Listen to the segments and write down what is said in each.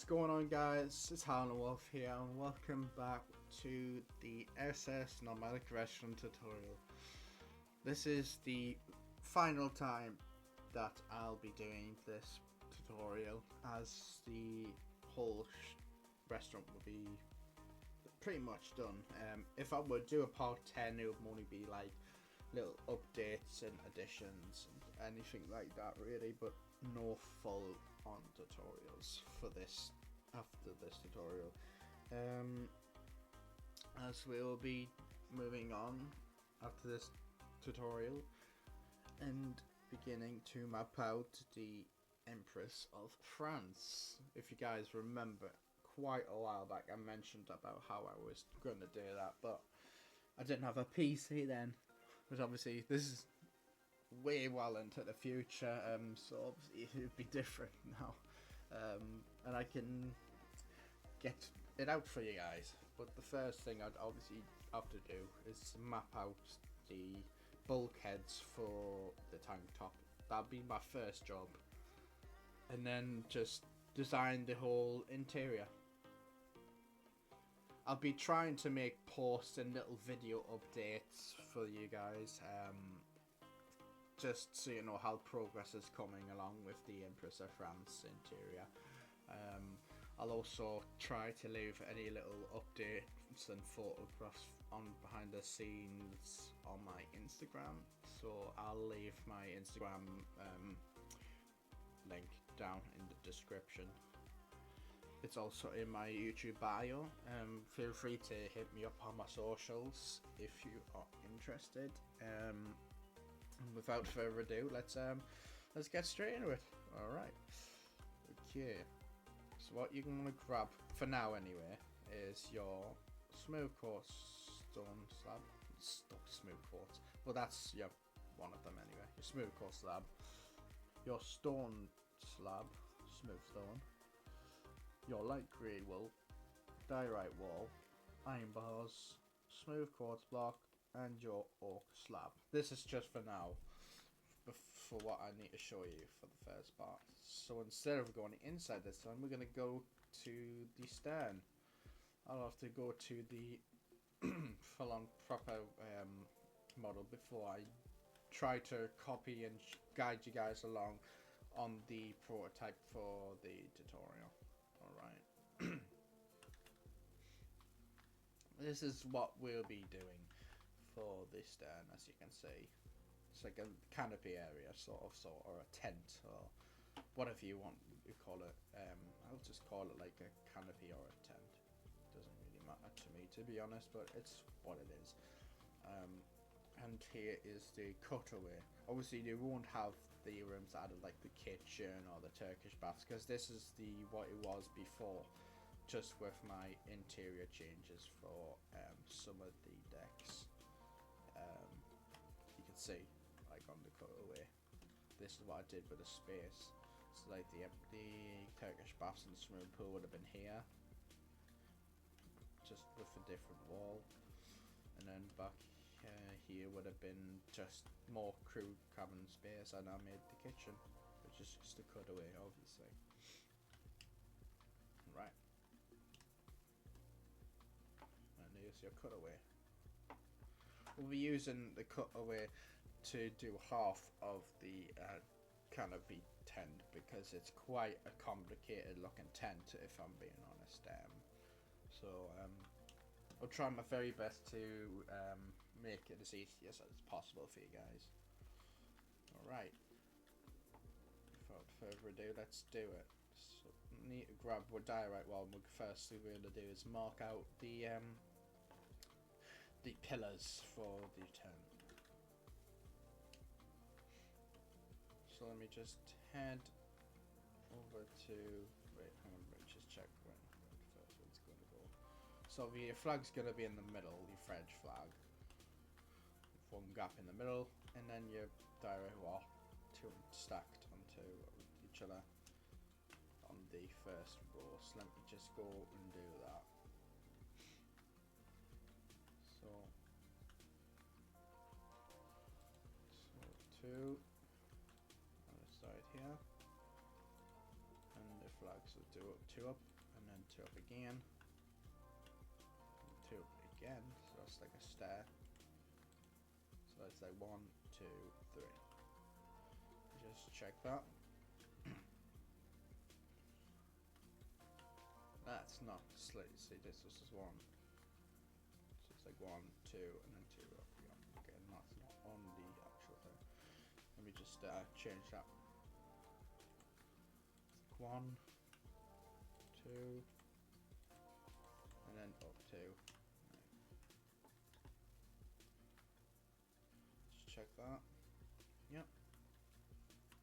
going on, guys? It's Howlin' Wolf here, and welcome back to the SS Nomadic restaurant tutorial. This is the final time that I'll be doing this tutorial, as the whole restaurant will be pretty much done. If I would do a part 10, it would only be like little updates and additions and anything like that, really, but no full on tutorials for this after this tutorial, as we'll be moving on after this tutorial and beginning to map out the Empress of France. If you guys remember, quite a while back I mentioned about how I was going to do that, but I didn't have a PC then, but obviously this is way well into the future, so obviously it would be different now, and I can get it out for you guys. But the first thing I'd obviously have to do is map out the bulkheads for the tank top. That'd be my first job, and then just design the whole interior. I'll be trying to make posts and little video updates for you guys, just so you know how progress is coming along with the Empress of France interior. I'll also try to leave any little updates and photographs on behind the scenes on my Instagram, so I'll leave my Instagram link down in the description. It's also in my YouTube bio. Feel free to hit me up on my socials if you are interested. Without further ado, let's get straight into it. All right. Okay. So what you're gonna grab for now, anyway, is your smooth quartz stone slab. Smooth quartz. Well, that's one of them anyway. Your smooth quartz slab. Your stone slab, smooth stone. Your light grey wool, diorite wall, iron bars, smooth quartz block, and your oak slab. This is just for now, for what I need to show you for the first part. So instead of going inside this time, we're going to go to the stern. I'll have to go to the full-on proper model before I try to copy and guide you guys along on the prototype for the tutorial. Alright. This is what we'll be doing for the stern, as you can see. It's like a canopy area, sort of, or a tent, or whatever you want to call it. I'll just call it like a canopy or a tent. Doesn't really matter to me, to be honest, but it's what it is. And here is the cutaway. Obviously, you won't have the rooms added like the kitchen or the Turkish baths, because this is what it was before, just with my interior changes for some of the decks. You can see, like on the cutaway, this is what I did with the space. So like the Turkish baths and the swimming pool would have been here, just with a different wall, and then back here would have been just more crew cabin space, and I made the kitchen, which is just a cutaway, obviously. Right, and here's your cutaway. We'll be using the cutaway to do half of the canopy tent, because it's quite a complicated looking tent, if I'm being honest. So I'll try my very best to make it as easy as possible for you guys. Alright, without further ado, let's do it. So need to grab what diorite wall. First thing we're going to do is mark out the pillars for the tent. So let me just head over to, wait, hang on, let me just check when the first one's going to go. So your flag's going to be in the middle, your French flag. One gap in the middle, and then your diorite wall, two stacked onto each other on the first row. So let me just go and do that. So two on the side here, and the flags will do two up. 2 up again, 2 up again, so that's like a stair. So it's like 1, 2, 3. Just check that. That's not slit. See, this is 1. So it's like 1, 2, and then 2 up again. Okay, and that's not on the actual thing. Let me just change that. 1, 2, and then up 2. Just check that. Yep.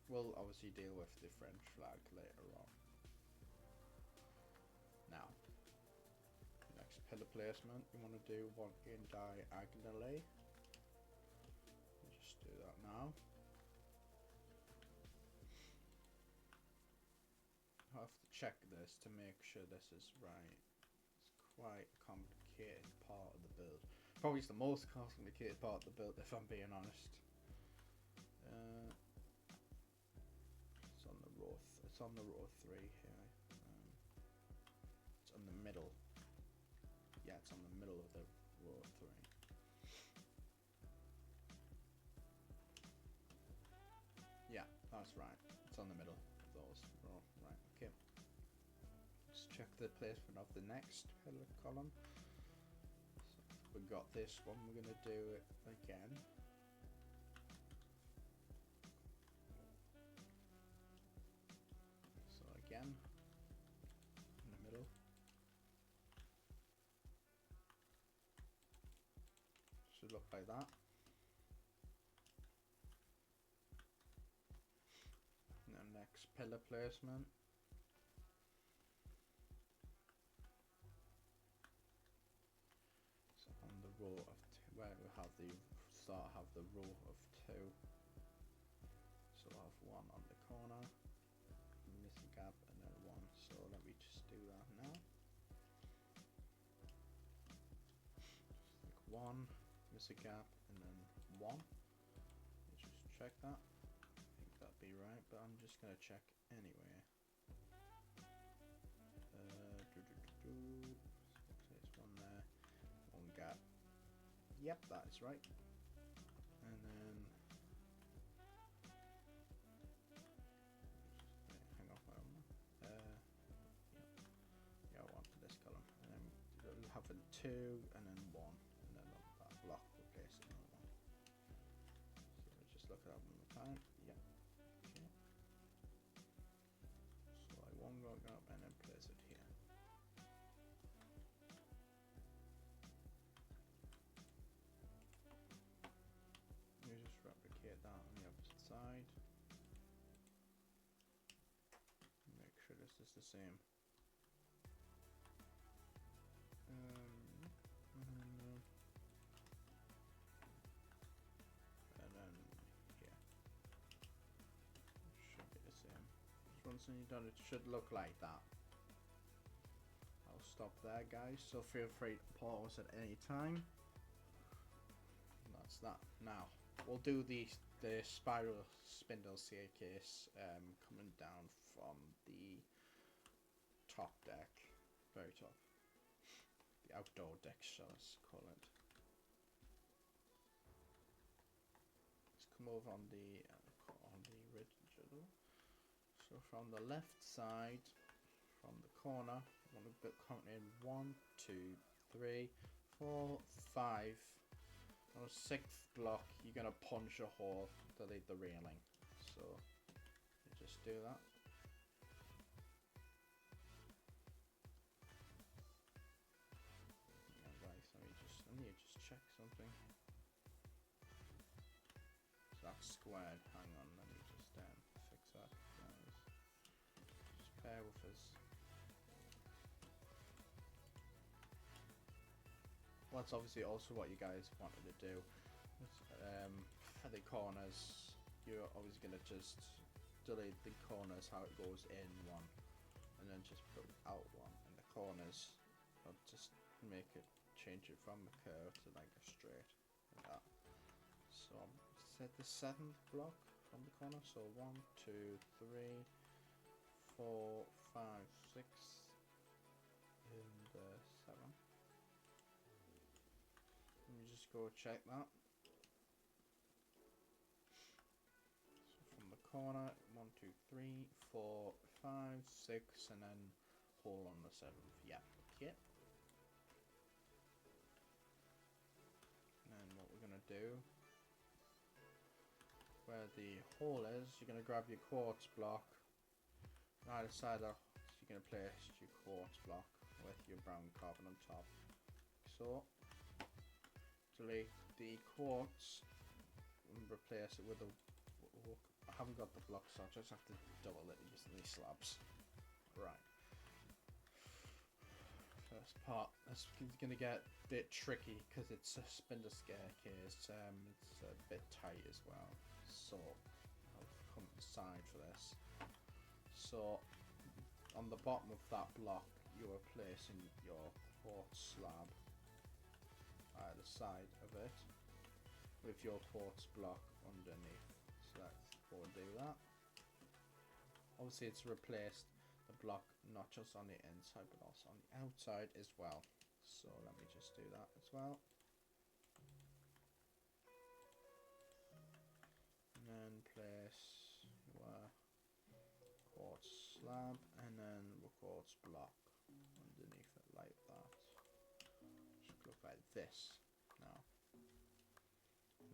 We'll obviously deal with the French flag later on. Now, next pillar placement, you want to do one in diagonally. Just do that now. I have to check this to make sure this is right. It's quite a complicated part of the build. Probably it's the most complicated part of the build, if I'm being honest. It's on the row 3 here. It's on the middle. Yeah, it's on the middle of the row 3. Yeah, that's right. It's on the middle of those row. Right, okay. Let's check the placement of the next pillar column. So we got this one. We're gonna do it again. Again, in the middle. Should look like that. And then next pillar placement. So on the row of where we have the have the row of 2. So we'll have 1 on the corner. Miss a gap and then 1, so let me just do that now. Just like 1, miss a gap, and then 1. Just check that. I think that'd be right, but I'm just gonna check anyway. So it's 1 there, 1 gap. Yep, that is right. And then have a 2 and then 1, and then on that block we'll place another 1. So let's just look at that one more time. Yeah. Okay. So like 1 going up and then place it here. You just replicate that on the opposite side. Make sure this is the same. And then here should be the same. Just once you're done, it should look like that. I'll stop there, guys. So feel free to pause at any time. That's that. Now we'll do the spiral spindle staircase coming down from the top deck, very top. The outdoor deck, shall I call it. Let's come over on the original. So from the left side, from the corner, I want to count in 1, 2, 3, 4, 5. On the 6th block, you're gonna punch a hole to lead the railing. So you just do that. Let me just check something. So that's squared. Hang on, let me just fix that, guys. Just bear with us. Well, that's obviously also what you guys wanted to do. For the corners, you're always gonna just delete the corners how it goes in 1, and then just put out 1 in the corners. I'll just make it. Change it from a curve to like a straight, like that. So set the 7th block from the corner. So 1, 2, 3, 4, 5, 6, go check that. So from the corner, 1, 2, 3, 4, 5, 6, and then hole on the 7th. Yeah, okay. And then what we're gonna do, where the hole is, you're gonna grab your quartz block. Either side of, you're gonna place your quartz block with your brown carbon on top. So delete the quartz and replace it with a. I haven't got the block, so I just have to double it using these slabs. Right. First part. This is gonna get a bit tricky because it's a spindle staircase. It's a bit tight as well. So I'll come inside for this. So on the bottom of that block, you are placing your quartz slab either side of it with your quartz block underneath. So let's go and do that. Obviously it's replaced the block not just on the inside but also on the outside as well. So let me just do that as well. And then place your quartz slab and then the quartz block underneath it like that. Should look like this now.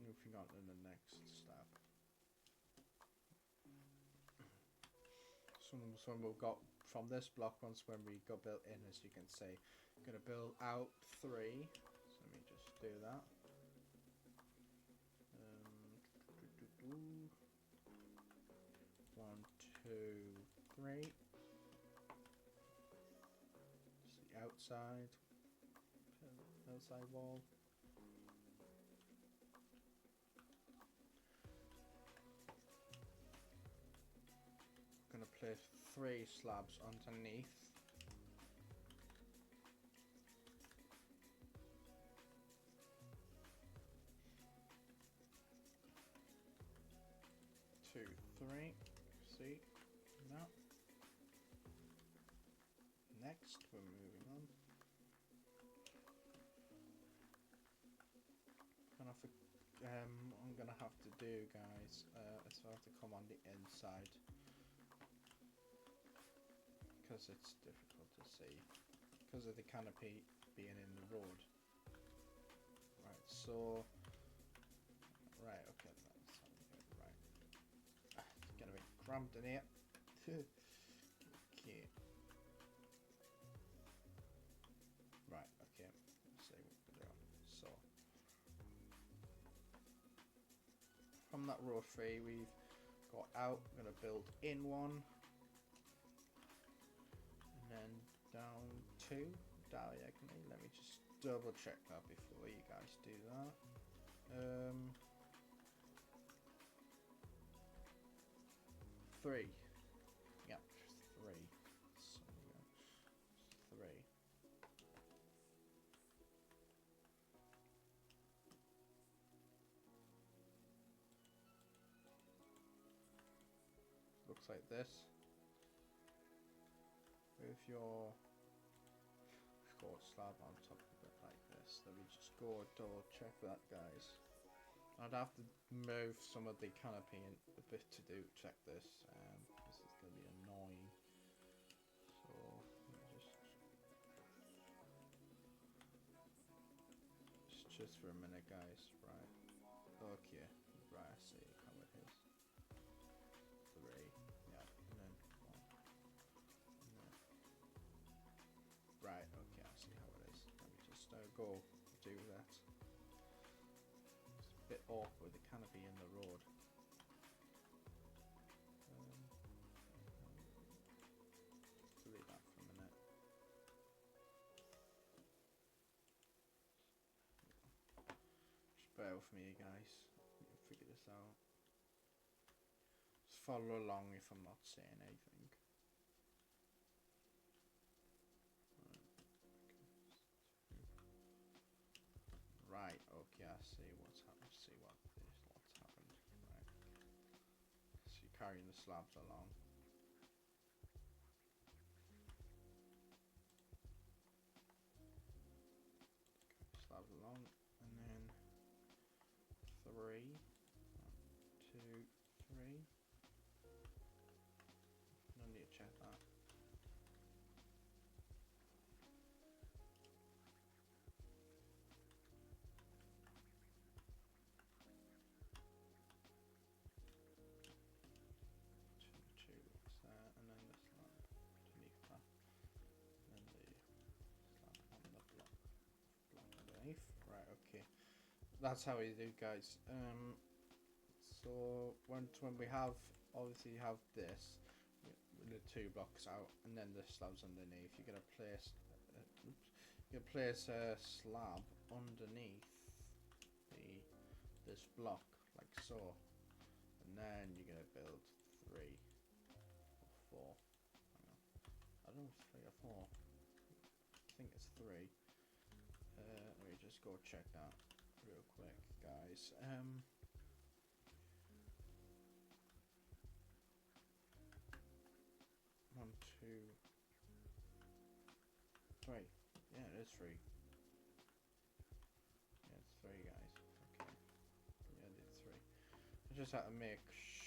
Moving on to the next step. So we've got from this block, once when we got built in, as you can see, I'm gonna build out 3. So let me just do that. 1, 2, 3. It's the outside wall. Gonna place 3 slabs underneath. Two, 3. See now. Next, we're moving on. I'm gonna have to do, guys. So I have to come on the inside because it's difficult to see because of the canopy being in the road. Right. So. Right. Okay. That's right. It's gonna be cramped in here. Okay. Right. Okay. Let's see what we do. So. From that row 3 we've got out, we're going to build in 1 and then down 2 diagonally. Let me just double check that before you guys do that. 3. Yep, 3. So 3. Looks like this. With your quartz slab on top of it like this. Let me just go double check that, guys. I'd have to move some of the canopy in a bit to check this. This is going to be annoying. So just for a minute, guys. Right. Okay. Right. I see how it is. 3. Yeah. And then 1. And then. Right. Okay. I see how it is. Let me just go do that. It's a bit awkward. The canopy in the road. Delete that for a minute. Just bear with me, guys. You can figure this out. Just follow along if I'm not saying anything. Right. Okay. I see what's happened. What's happened. Right. So you're carrying the slabs along. Slabs along, and then 3. No need to check that. Two blocks there, and then the slab underneath that, and then the slab on the block underneath. Right, okay. That's how we do, guys. So when we have, obviously you have this with the 2 blocks out, and then the slabs underneath. You're gonna place, you place a slab underneath this block like so, and then you're gonna build 3 or 4. Hang on. I don't know if it's 3 or 4. I think it's 3. Let me just go check that real quick, guys. 1, 2, 3. Yeah, it is 3. Yeah, it's 3, guys. Okay. Yeah, I did 3. I just had to make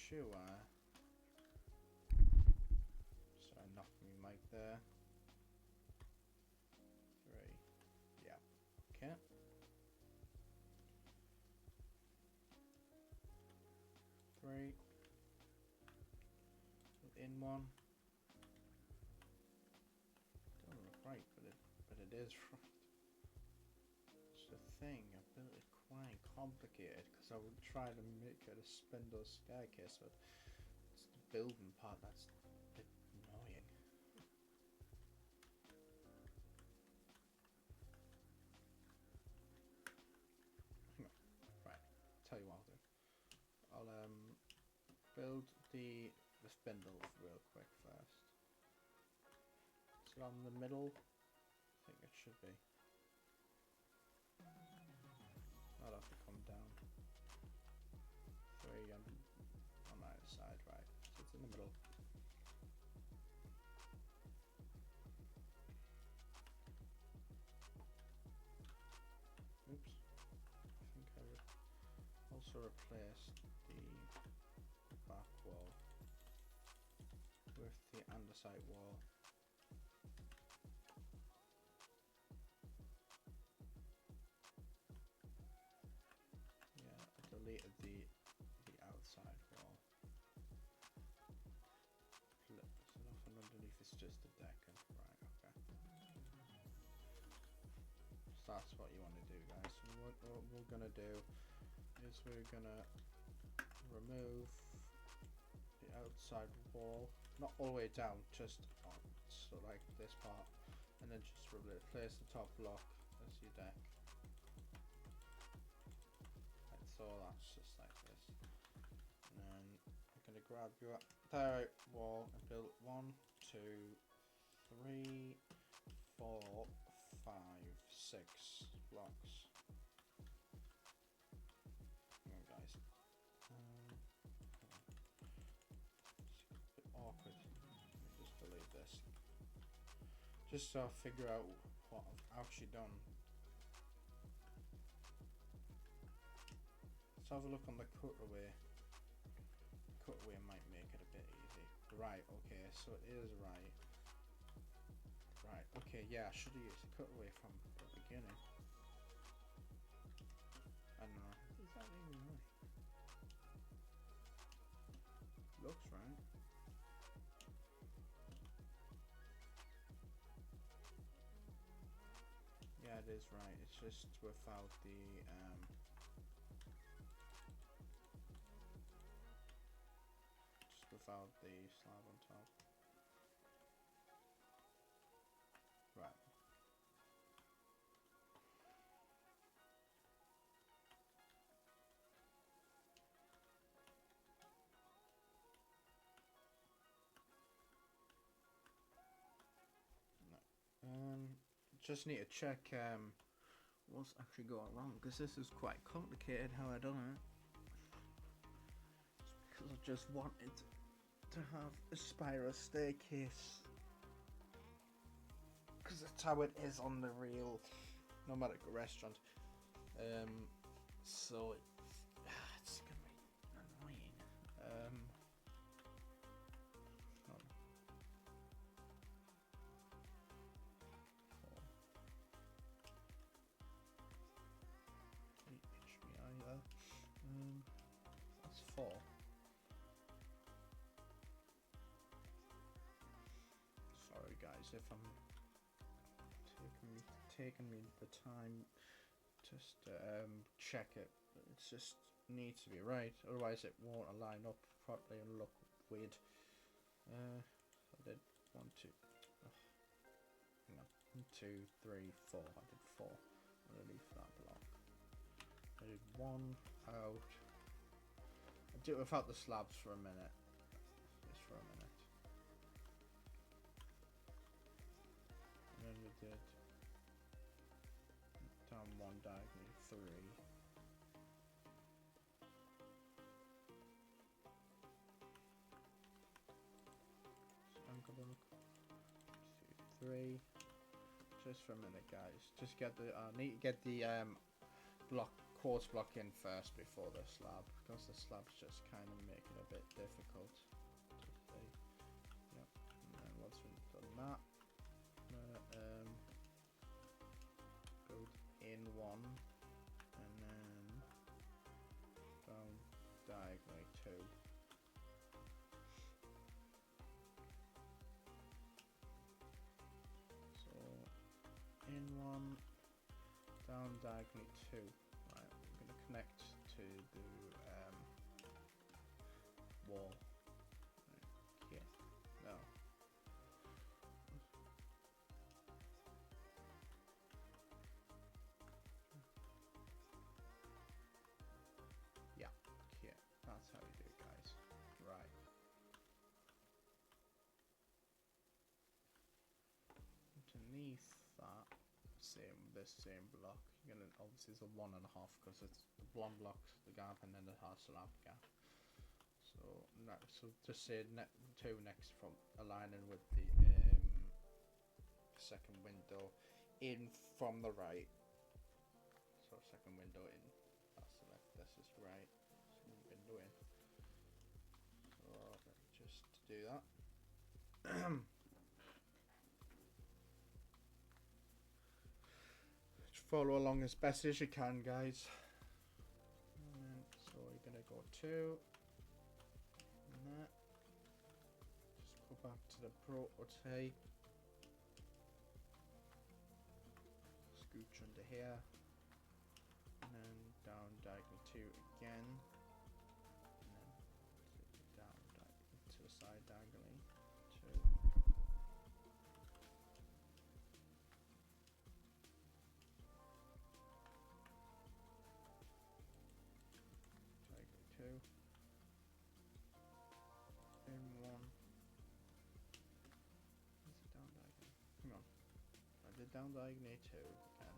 sure. So I knocked my mic there. 3. Yeah. Okay. 3. In 1. Don't look right, but it is right. It's the thing. I built it quite complicated because I would try to make it a spindle staircase, but it's the building part that's a bit annoying. Hang on. Right. Tell you what I'll do. I'll build the spindles real quick first. Is it on the middle? I think it should be. I'll have to come down. 3 on either side, right? So it's in the middle. Oops. I think I also replaced the back wall with the andesite wall. Yeah, I deleted the outside wall. So nothing underneath, it's just a decking. Right, okay. So that's what you want to do, guys. So what we're gonna do is we're gonna remove the outside wall, not all the way down, just on, so like this part, and then just replace the top block as your deck. Right, so that's just like this, and then I'm gonna grab your third wall and build 1, 2, 3, 4, 5, 6 blocks. Come on, guys. It's a bit awkward. Let me just delete this. Just so I figure out what I've actually done. Let's have a look on the cutaway. Cutaway might make it a bit easy. Right, okay, so it is right. Right, okay, yeah, I should have used the cutaway from the beginning. I don't know. Is that even right? Looks right. Yeah, it is right. It's just without the without the slab on top. Right. Just need to check what's actually going wrong, because this is quite complicated how I done it. Because I just wanted to have a spiral staircase, because that's how it is on the real Nomadic restaurant. So it's gonna be annoying. if I'm taking me the time just to check it. It just needs to be right, otherwise it won't align up properly and look weird. I did 1, 2. Hang on. 1, 2, 3, 4. I did 4 underneath that block. I did 1 out. I do it without the slabs for a minute. Just for a minute. And then we did down 1 diagonally 3. Anchor block 2, 3. Just for a minute, guys. Just get the need to get the quartz block in first before the slab, because the slabs just kind of make it a bit difficult to see. Yep. And then once we've done that, build in 1 and then down diagonally 2. So in 1, down diagonally 2. Right, I'm going to connect to the wall. Okay, no. Yeah, okay, that's how you do it, guys. Right. Underneath that, this same block, you're gonna obviously it's a 1.5 because it's the 1 block's the gap and then it has slab gap. So just say 2 next from aligning with the second window in from the right. So second window in. That's the left. This is right. Second window in. So just do that. Follow along as best as you can, guys. And then, so you're gonna go 2 and that. Just go back to the prototype. Scooch under here, and then down diagonal 2 again, and then down to the side diagonally 2. Diagonal 2. In 1. Is it down diagonal? Hang on. I did down diagonal 2 again.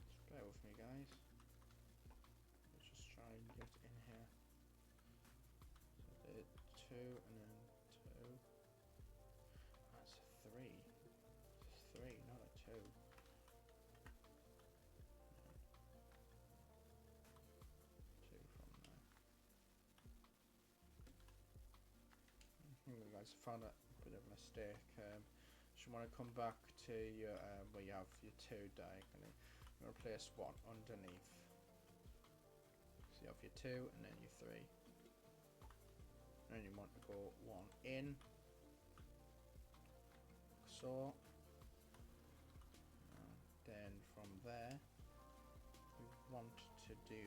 Just bear with me, guys. Let's just try and get in here. So I did 2 and then 2. That's a 3. It's a 3, not a 2. Guys, I found a bit of a mistake. So you want to come back to your where you have your 2 diagonally. You're going to place 1 underneath. So you have your 2 and then your 3. And you want to go 1 in. So then from there we want to do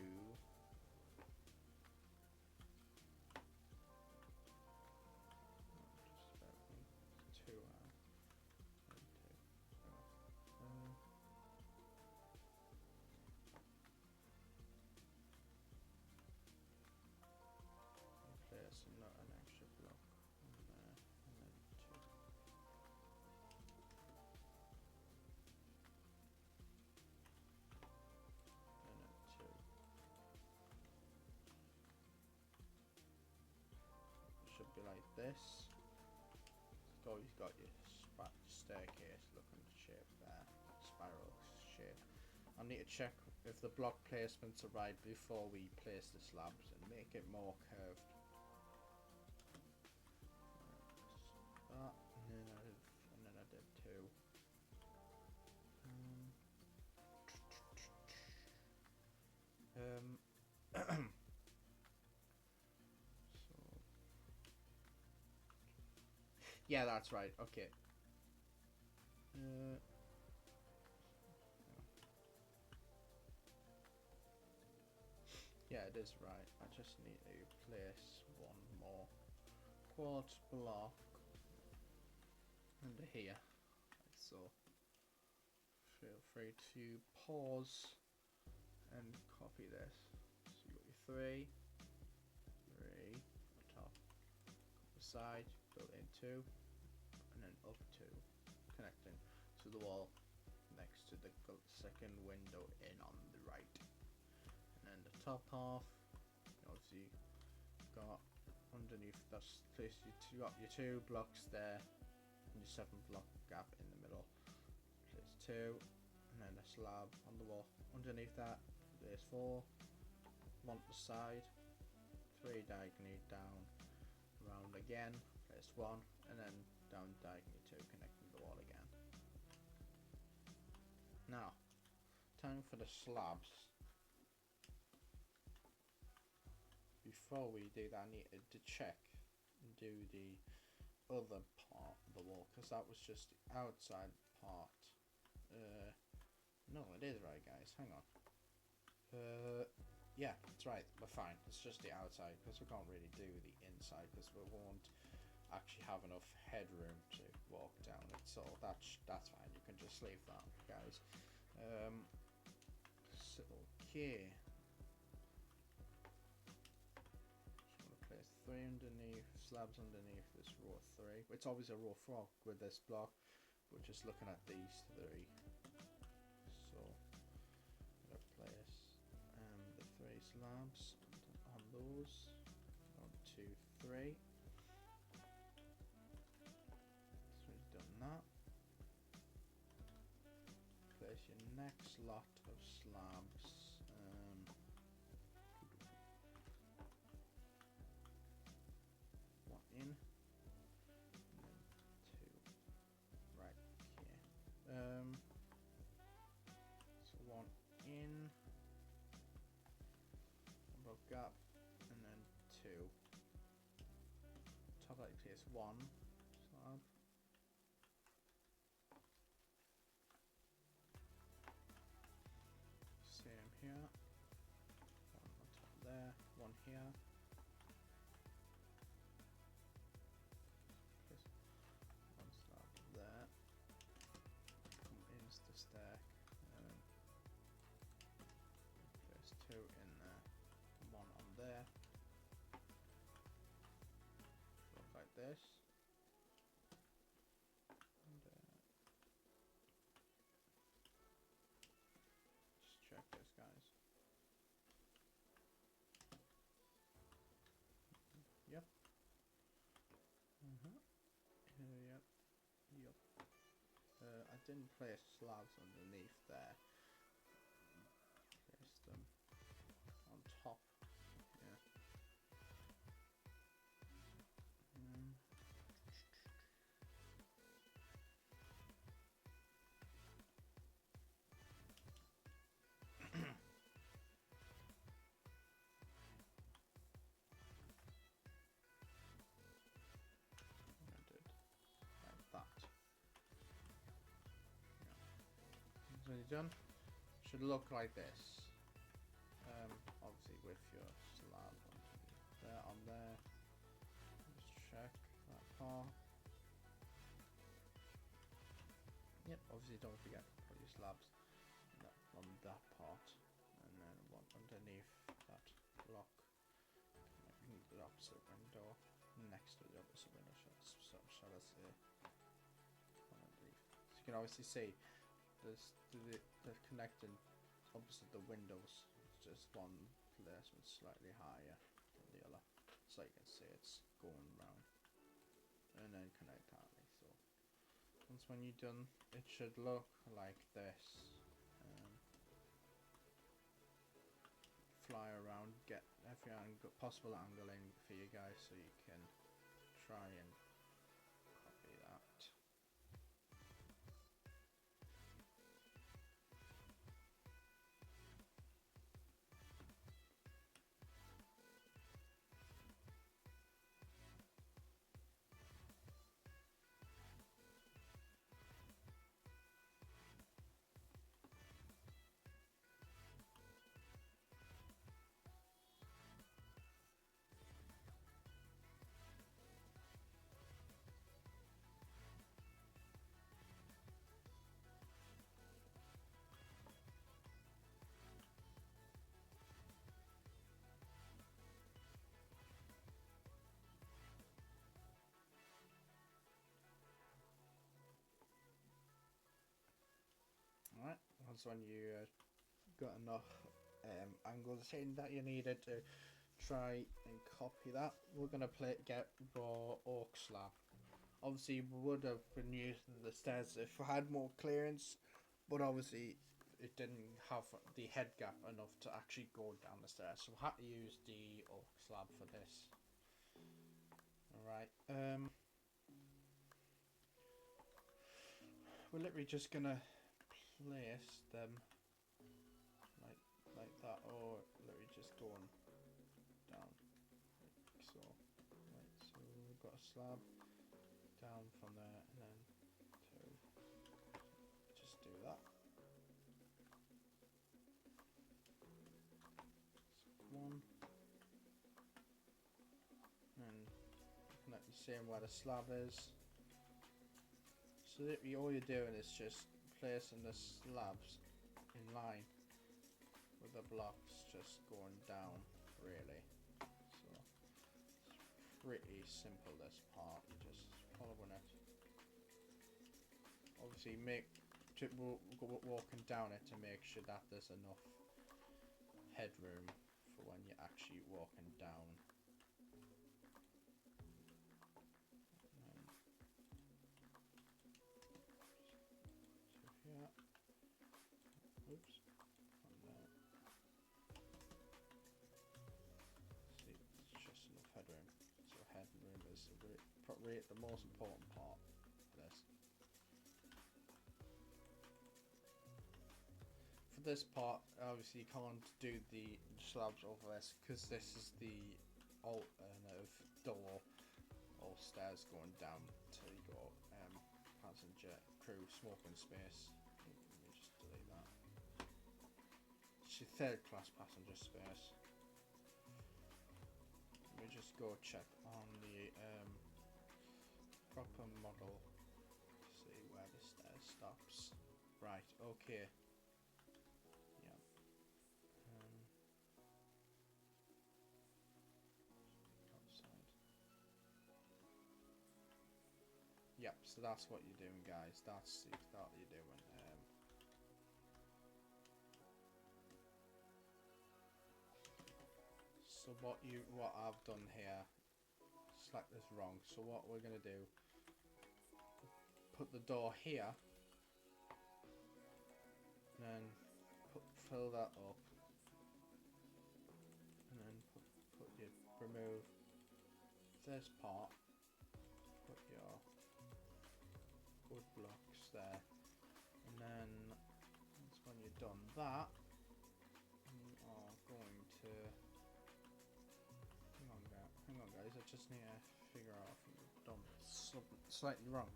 not an extra block on there, and then 2. And then 2. It should be like this. So you've got your staircase looking shape there, spiral shape. I need to check if the block placements are right before we place the slabs and make it more curved. That, and then I did 2. Yeah, that's right. Okay. Uh, yeah, it is right. I just need to place one more quartz block under here. Like so. Feel free to pause and copy this. So you got your three on top, the side, built in two, and then up two, connecting to the wall next to the second window in on the right. And then the top half, obviously got underneath that's place you got your 2 blocks there and your 7 block gap in the middle. Place 2 and then a slab on the wall underneath that. Place 4, 1 to the side, 3 diagonally down, round again, place 1 and then down diagonally 2, connecting the wall again. Now, time for the slabs. Before we do that, I need to check and do the other part of the wall, because that was just the outside part. No, it is right, guys. Hang on. Yeah, it's right. We're fine. It's just the outside, because we can't really do the inside, because we won't actually have enough headroom to walk down it. So that's fine. You can just leave that, guys. So, okay. Place 3 underneath, slabs underneath this row 3. It's always a row 4 with this block. We're just looking at these 3. So I'm gonna place the 3 slabs on those. 1, 2, 3. So we've done that. Place your next lot of slabs. In and then 2 right here. So 1 in, 1 block gap, and then 2. Top right place 1 slab. Same here. 1 on top there, 1 here. Stack, there's 2 in there, 1 on there, look like this, and just check this, guys. Yep. Yep. I didn't place slabs underneath there. Place them on top. Yeah. Done. Should look like this. Obviously with your slab there on there. Just check that part. Yep. Obviously don't forget to put your slabs on that part, and then one underneath that block. The opposite window, next to the opposite window. Shall I say? So you can obviously see. They're connecting opposite the windows. It's just one placement slightly higher than the other, so you can see it's going round and then connect that. So once when you're done, it should look like this. Fly around, get every possible angle in for you guys, so you can try and copy that. that. That's when you got enough angles in that you needed to try and copy that. We're gonna get raw oak slab. Obviously, we would have been using the stairs if we had more clearance, but obviously it didn't have the head gap enough to actually go down the stairs, so we had to use the oak slab for this. Alright, we're literally just gonna place them like that, or literally just going down like so. Right, so we've got a slab down from there, and then two. Just do that. One, and let you see where the slab is. So all you're doing is just placing the slabs in line with the blocks, just going down, really. So it's pretty simple, this part. You're just following it. Obviously, walking down it to make sure that there's enough headroom for when you're actually walking down. Yeah. Oops. On there. See, it's just enough headroom. So headroom is probably the most important part for this. For this part, obviously you can't do the slabs over this because this is the alternative door or stairs going down till you go passenger crew smoking space. Let me just delete that. It's your third class passenger space. Let me just go check on the proper model to see where the stairs stops. Right, okay. Yeah. Outside. Yep, so that's what you're doing, guys. That's what you're doing. So what I've done here, select this wrong. So what we're gonna do, put the door here, and then fill that up, and then remove this part, put your wood blocks there, and then once when you've done that, you are going to hang on guys, I just need to figure out if you've done something slightly wrong.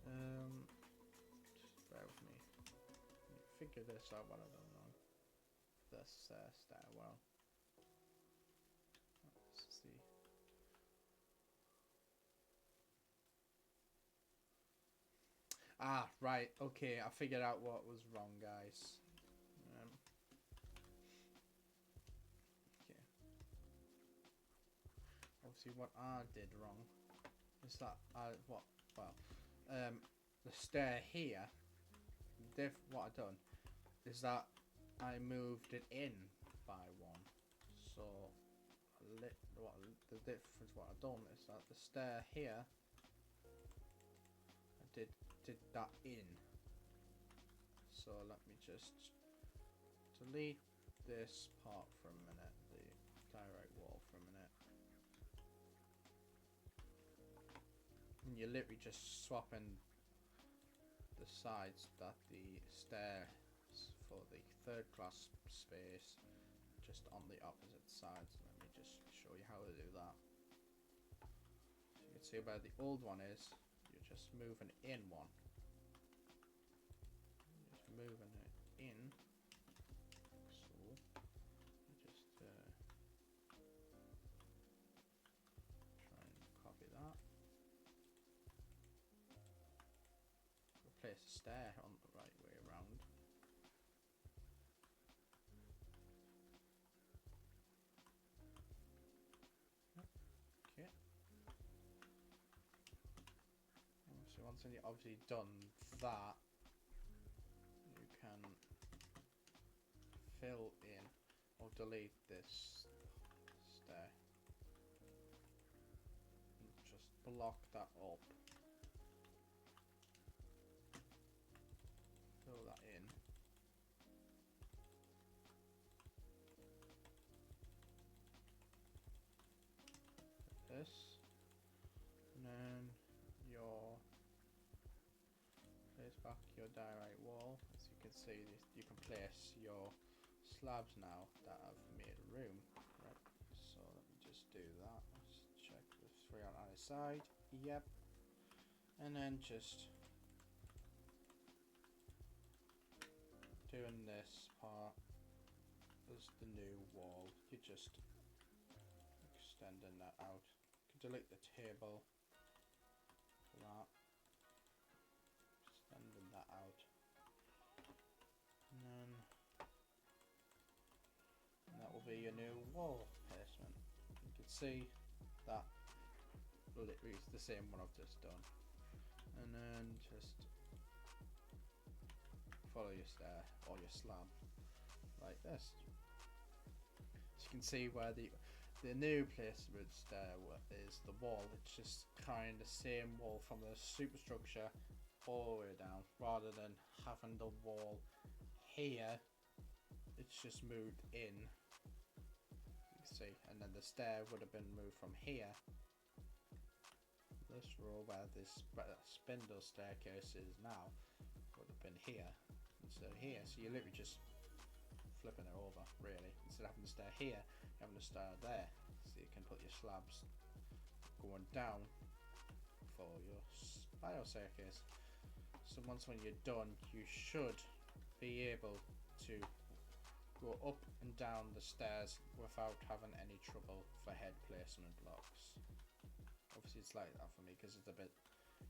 Just bear with me. Figure this out what I've done wrong. This stairwell. Let's see. Ah, right. Okay, I figured out what was wrong, guys. Okay. Obviously, what I did wrong is that the stair here. What I done is that I moved it in by one. So the difference what I done is that the stair here I did that in. So let me just delete this part for a minute, the direct wall for a minute. And you're literally just swapping the sides that the stairs for the third class space just on the opposite sides. Let me just show you how to do that. So you can see where the old one is, you're just moving in one. Just moving it in. So you just try and copy that. Replace the stair on the right way around. Okay. So once you've obviously done that, you can fill in or delete this stair. Just block that up. Fill that in. This. And then your place back your diorite wall. As you can see, you can place your slabs now that have made room. Right. So let me just do that. Let's check the 3 on either side. Yep. And then just doing this part as the new wall. You're just extending that out. You can delete the table for that. Extending that out. And that will be your new wall placement. You can see that literally it's the same one I've just done. And then just follow your stair or your slab like this. As you can see where the new placement stair is the wall. It's just kind of the same wall from the superstructure all the way down, rather than having the wall here. It's just moved in. You can see, and then the stair would have been moved from here. This row where this spindle staircase is now would have been here instead of here. So you're literally just flipping it over, really. Instead of having the stair here, you're having the stair there. So you can put your slabs going down for your spiral staircase. So once when you're done, you should be able to go up and down the stairs without having any trouble for head placement blocks. Obviously it's like that for me because it's a bit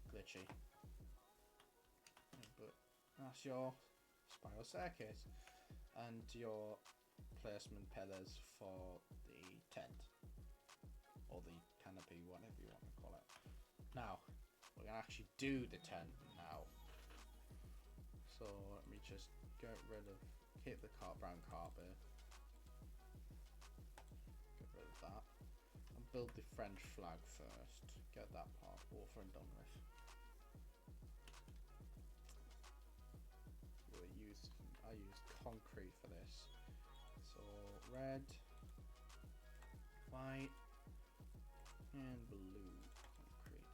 glitchy, but that's your spiral staircase and your placement pillars for the tent or the canopy, whatever you want to call it. Now we're gonna actually do the tent now. So let me just get rid of, keep the brown carpet, get rid of that, and build the French flag first. Get that part over and done with. I used concrete for this. So red, white, and blue concrete.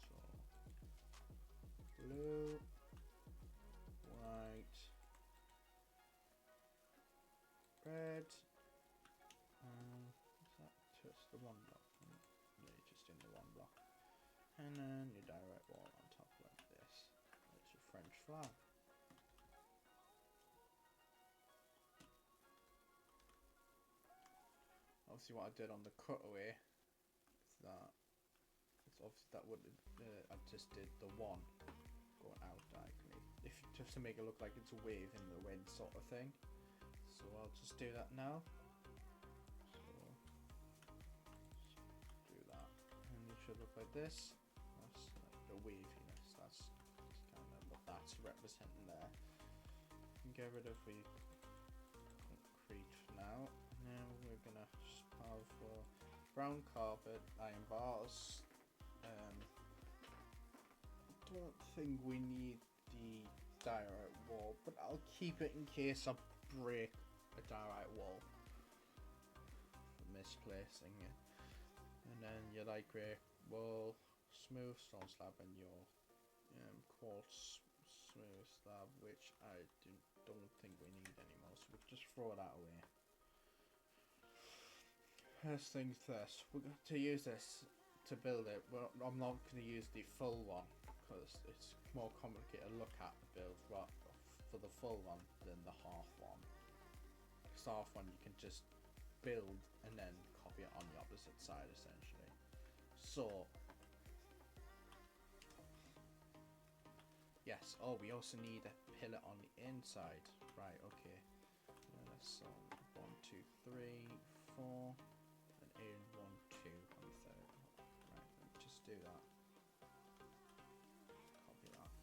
So blue, white, red, is that just the one block? Yeah, just in the one block. And then your direct wall on top like this. That's your French flag. Obviously what I did on the cutaway is that it's obviously that would I just did the one going out diagonally, just to make it look like it's a wave in the wind sort of thing. So I'll just do that now. So do that, and it should look like this. That's like the waviness. That's kind of what that's representing there. And get rid of the concrete for now. Now we're gonna just have brown carpet, iron bars. I don't think we need the diorite wall, but I'll keep it in case I break a diorite wall for misplacing it. And then your light grey wall, smooth stone slab, and your quartz smooth slab, which I don't think we need anymore, so we'll just throw that away. First things first, we're going to use this to build it. Well, I'm not going to use the full one because it's more complicated to look at the build for the full one than the half one. Because half one you can just build and then copy it on the opposite side essentially. So yes, oh, we also need a pillar on the inside, right? Okay, so 1 2 3 4 and in 1 2 on the third. Right, do that. Copy that.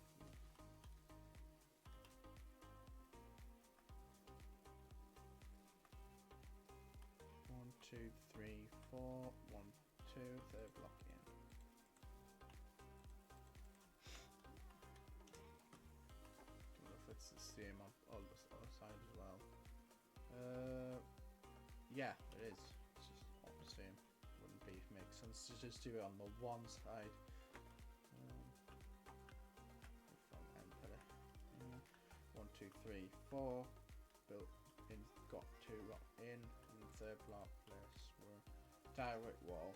1, 2, 3, 4. 1, 2. Third block in. I don't know if it's the same on all the other side as well. Yeah, it is. It's just all the same. Wouldn't make sense to just do it on the one side. From enter. 1, 2, 3, 4. Built in. Got 2 in. And the third block. Place were direct wall.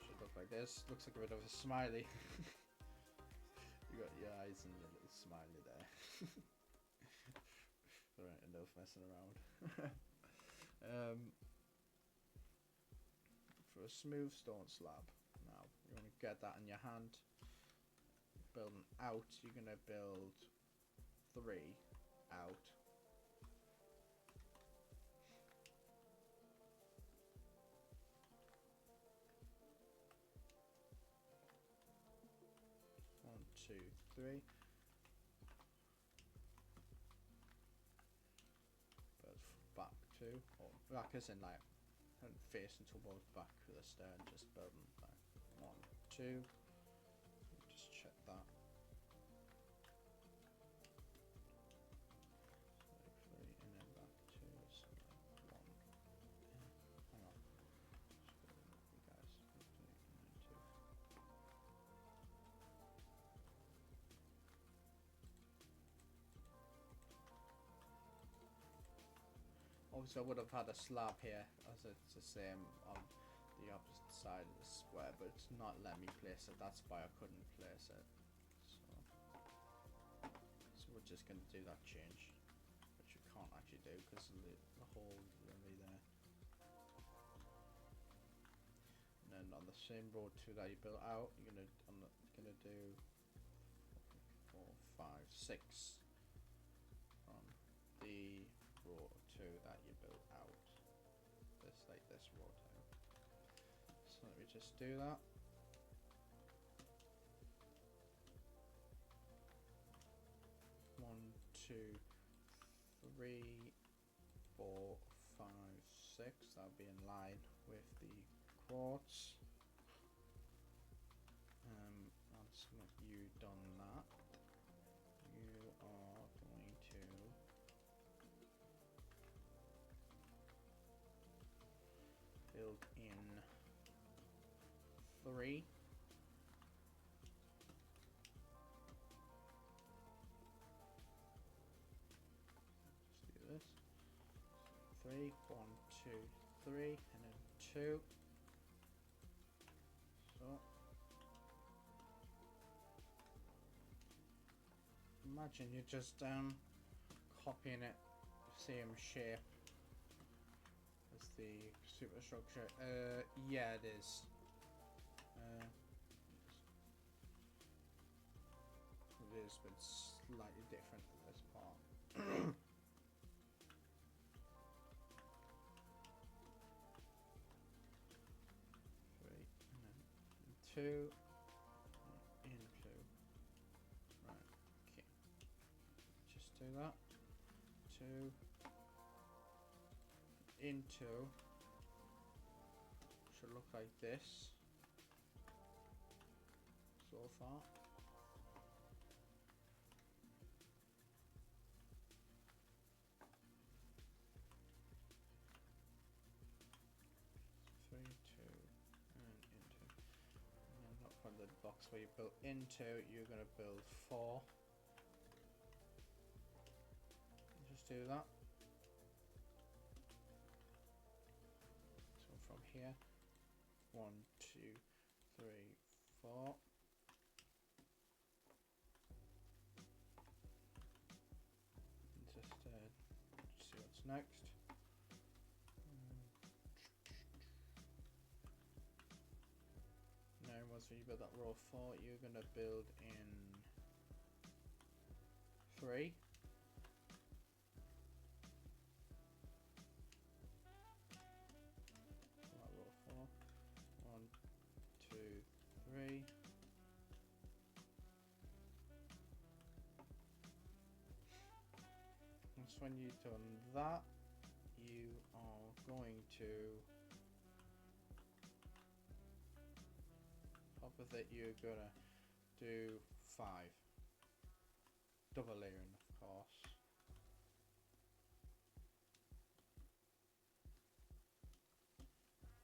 Should look like this. Looks like a bit of a smiley. You got your eyes and your little smiley there. Alright, enough messing around. For a smooth stone slab, now you want to get that in your hand. Building out, you're going to build 3 out. One, 2, 3. Back 2, or back as in like facing towards back with the stern, just building back 1, 2. Just check that. 3 and then back 2. So 1. Hang on. You guys. 3 and then 2. Obviously, I would have had a slab here, as it's the same on the opposite side of the square, but it's not letting me place it. That's why I couldn't place it. So we're just going to do that change, which we can't actually do because the hole is really there. And then on the same row 2 that you built out, you're gonna do 4, 5, 6 on the row 2 that you built out. Just like this row 2. So let me just do that. One, 2, 3, 4, 5, 6. That'll be in line with the quartz. Once you've done that, you are going to build in 3. Just do this. 3, 1, 2, 3, and then 2. So imagine you're just copying it, same shape as the superstructure. Yeah, it is. It is, but it's slightly different to this part. 2 into, right, okay, just do that. 2 into should look like this so far. The box where you built into, you're going to build 4. Just do that. So from here, 1, 2, 3, 4. Just see what's next. Once you build that row 4, you're going to build in 3. So that row once when you've done that, you are going to top of it. You're gonna do 5 double layering, of course.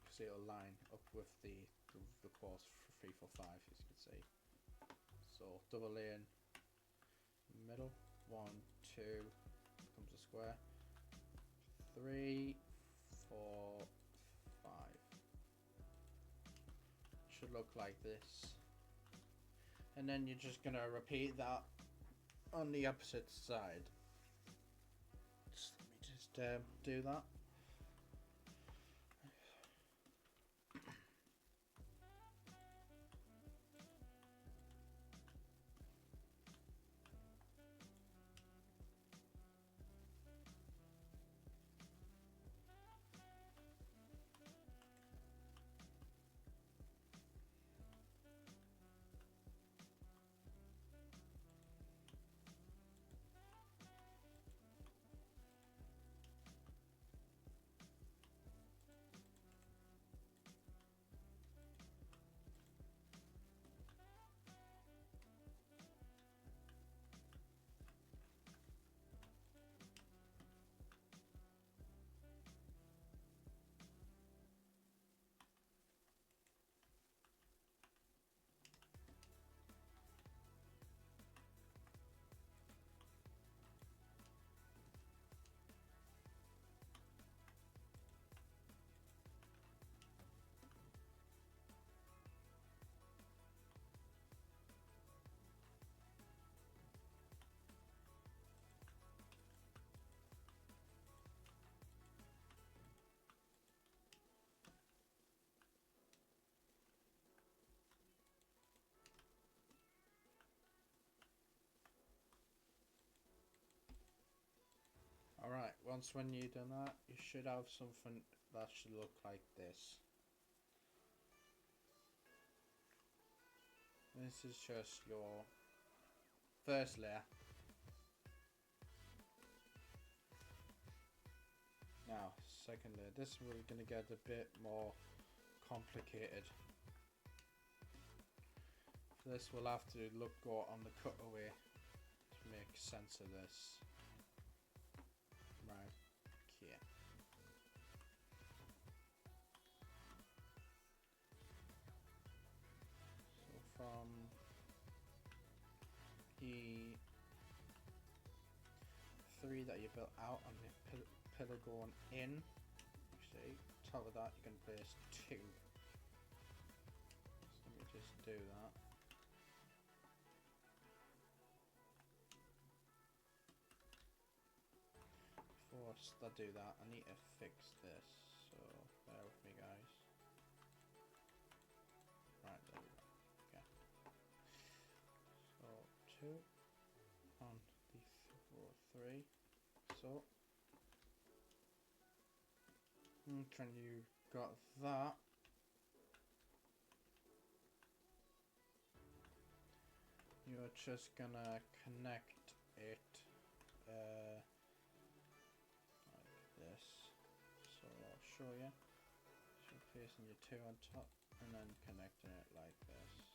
Because it'll line up with the course for 3, 4, 5, as you can see. So double layering middle, 1, 2, comes a square, 3, 4, 5. Should look like this. And then you're just gonna repeat that on the opposite side. Let me just do that. Alright, once when you've done that, you should have something that should look like this. This is just your first layer. Now, second layer. This we're going to get a bit more complicated. For this we'll have to go on the cutaway to make sense of this. Right, okay. So from the 3 that you built out on the pillar going in, you see, top of that you can place 2. So let me just do that. Before I do that, I need to fix this, so bear with me guys. Right, there we go. Okay. So 2 on the row 3. So when you got that, you're just gonna connect it like this. So I'll show you. So placing your 2 on top and then connecting it like this.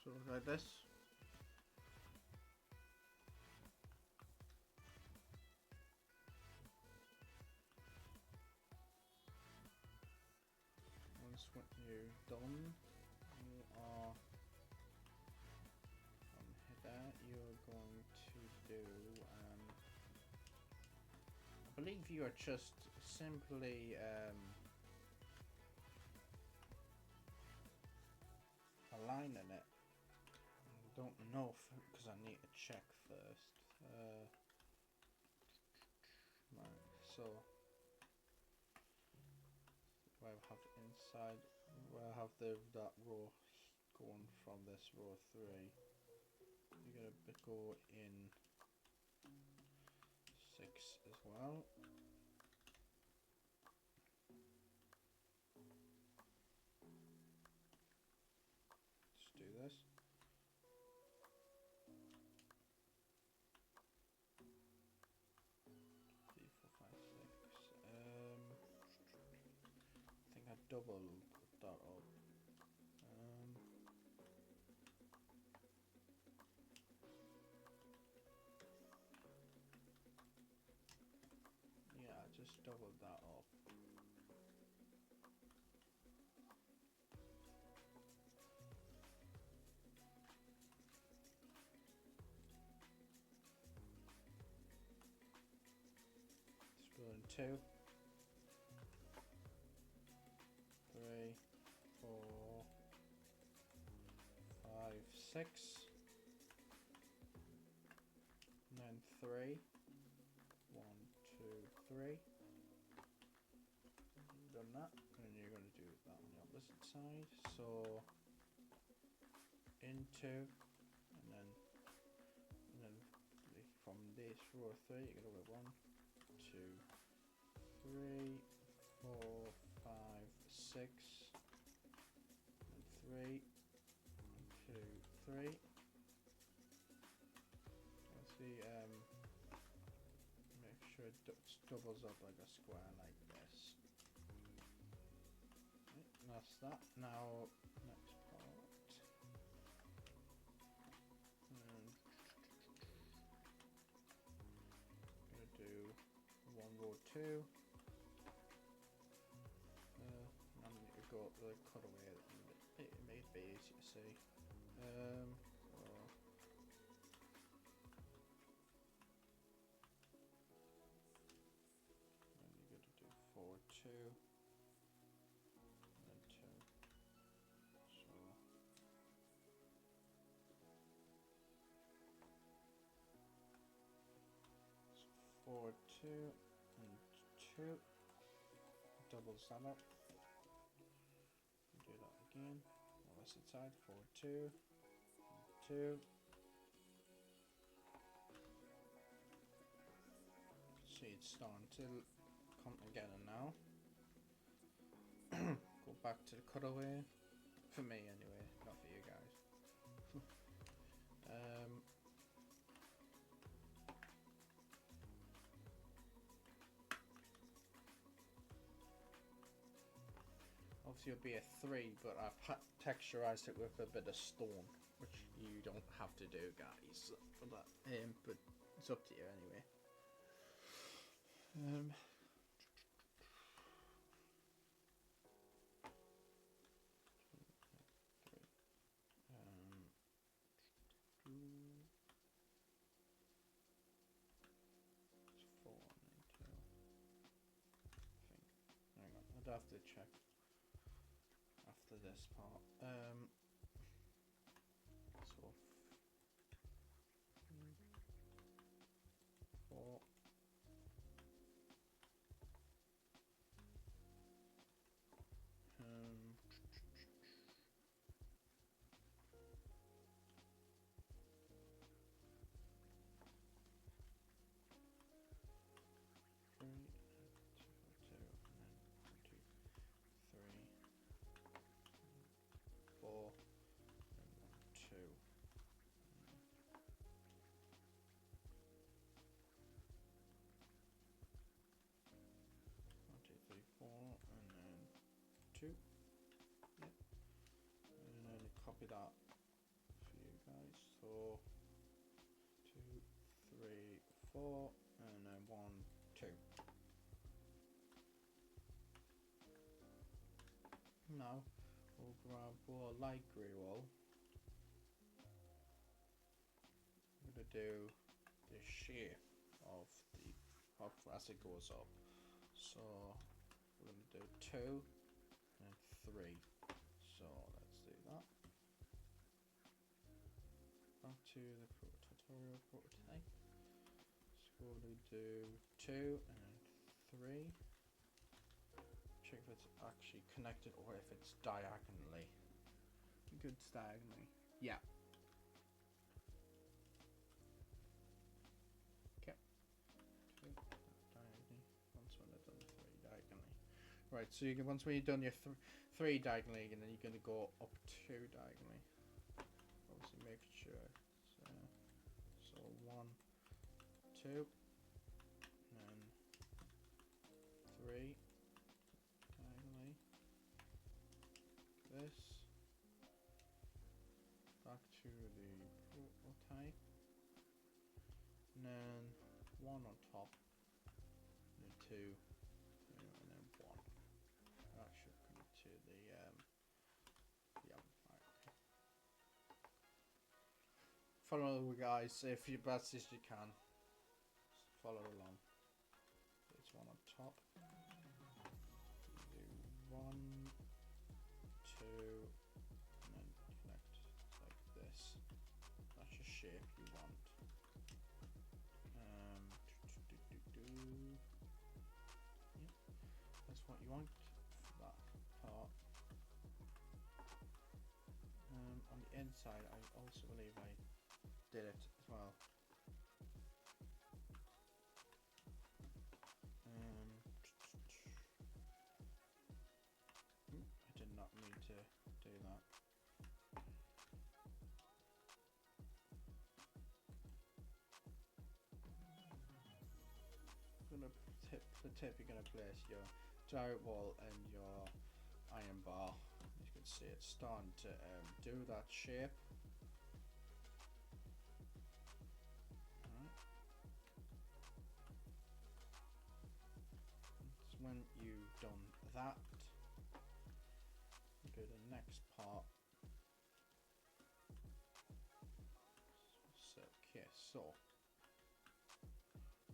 So like this. Once when you're done, you are from here. You're going to do. I believe you are just simply aligning it. I don't know because I need to check first. Right, so where I have inside, where I have that row going from this row 3, you're gonna go in 6 as well. double that up. Yeah, just double that up. Split in 2, 3, 4, 5, 6, and then 3. 1, 2, 3. You've done that, and you're going to do that on the opposite side. So into, and then from this row of 3, you're going to go 1, 2, 3, 4, 5, 6, and 3, 2, 3. Let's see. Make sure it doubles up like a square like this. Right, that's that. Now next part. I'm gonna do 1 row 2. I'm gonna go the cutaway. It may be easy to see. Two, and then 2. So 4, 2, and 2. Doubles that up. Do that again. Opposite side. 4, 2, and 2. See, it's starting to come together now. Go back to the cutaway. For me anyway, not for you guys. Obviously it'll be a 3, but I've texturized it with a bit of stone, which you don't have to do, guys. But it's up to you anyway. I'd have to check after this part. So 4. Yep. And then copy that for you guys. So 2, 3, 4, and then 1, 2. Now we'll grab our light grey wall. I'm gonna do the shape of the hop as it goes up. So we're gonna do 2 and 3. So let's do that. Back to the tutorial prototype. So we'll do 2 and 3. Check if it's actually connected or if it's diagonally. Good diagonally. Yeah. Okay. 2 diagonally. Once when I've done 3 diagonally. Right. So you can once when you've done your 3 diagonally, and then you're going to go up 2 diagonally. Obviously, make sure. So 1, 2, and then 3. Diagonally, back to the prototype, and then one on top, and then two, and then one. That should come to the right. Follow, guys, if you best as you can. Just follow along. There's one on top. Do one, two, and then connect like this. That's your shape you want. Yeah, that's what you want for that part. On the inside, I also believe I did it as well. I did not need to do that. The tip you're going to place your direct wall and your iron bar. As you can see, it's starting to do that shape. Alright. So when you've done that, you do the next part. So, okay, so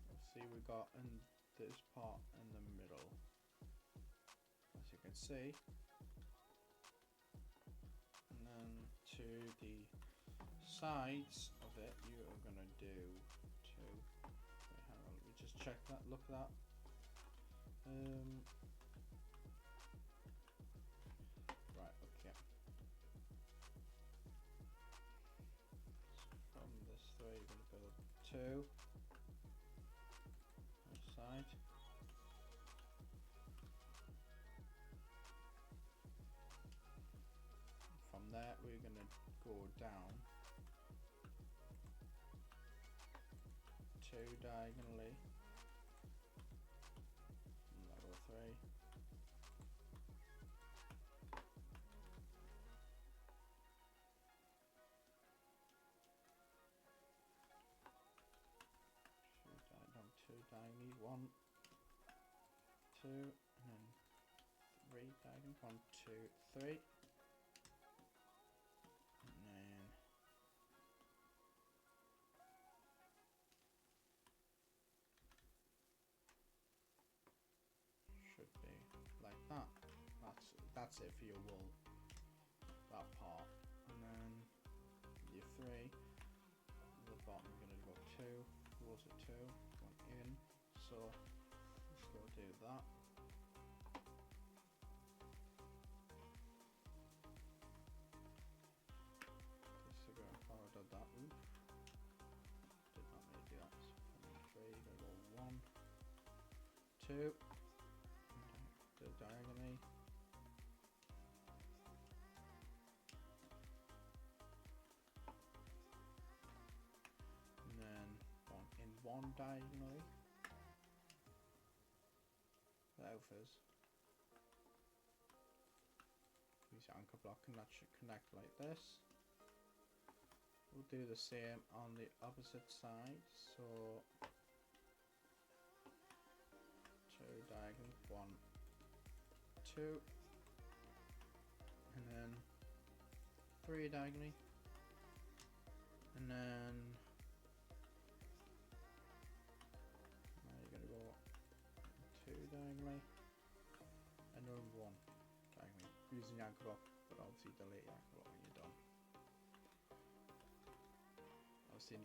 let's see, we got in this part in the middle, as you can see, and then to the sides of it you are going to do two. Wait, hang on, let me just check that, look at that. Right, okay. So from this three you're going to build two on the side. From there we're going to go down two diagonally, level three, two diagonally, one, two, and then three diagonal, one, two, three. And then should be like that. That's it for your wool, that part. And then your three, the bottom you're gonna go two, rows of two, one in. So let's go do that. That loop. Did not need to do that. So from three, gonna go one, two, do diagonally, and then one in one diagonally. The outfits. Use your anchor block, and that should connect like this. We'll do the same on the opposite side, so two diagonal, one, two, and then three diagonally, and then now you're gonna go two diagonally, and then one diagonally, using the anchor block, but obviously delete the anchor block when you're done.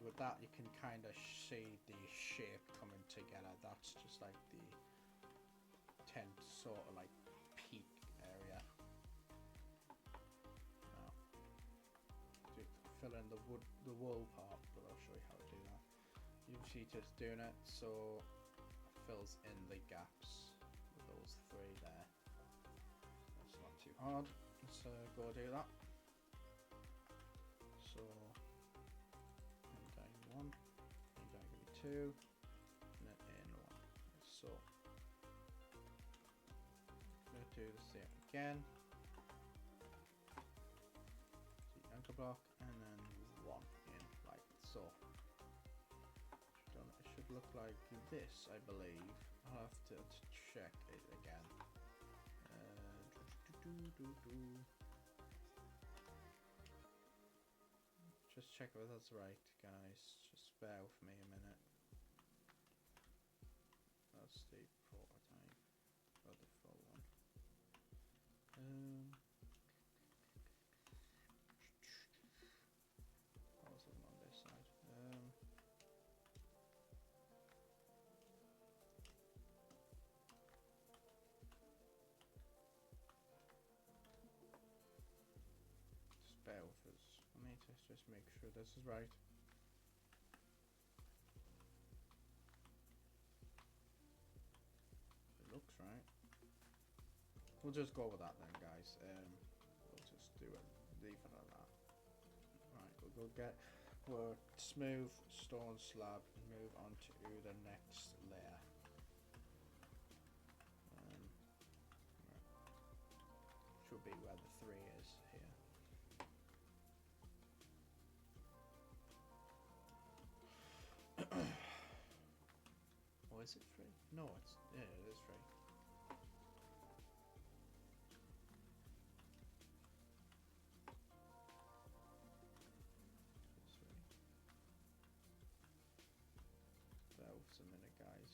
With that you can kind of see the shape coming together. That's just like the tent sort of like peak area. Now to fill in the wool part, but I'll show you how to do that. Usually just doing it so it fills in the gaps with those three there. That's not too hard. Let's go do that. So one, and diagonally two, and then in one. So I'm going to do the same again. The anchor block, and then one in, like so. It should look like this, I believe. I'll have to check it again. Just check if that's right, guys. Just bear with me a minute. That's the prototype, or the full one. What was it on this side? Just bear with us. I need to just make sure this is right. It looks right. We'll just go with that then, guys. We'll just do it, leave it at that. Right, we'll go get our smooth stone slab and move on to the next layer. Right. Should be where the 3 is here. Oh, is it 3? No, it's, yeah, it is 3. Bear with us a minute, guys.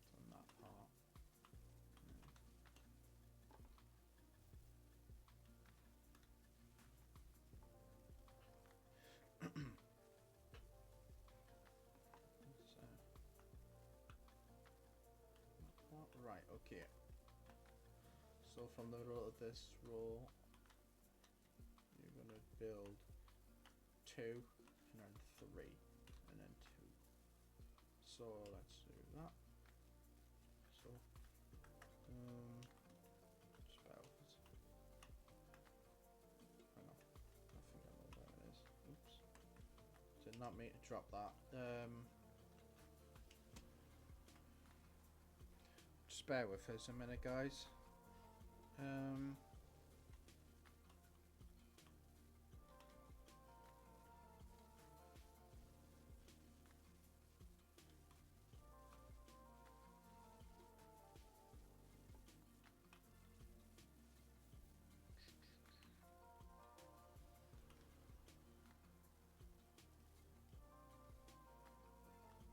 It's on that part. Right, okay. So from the middle of this row, you're gonna build 2, and then 3, and then 2. So let's do that. So, just bear with us. Hang on, I think I know where it is. Oops, did not mean to drop that. Just bear with us a minute, guys.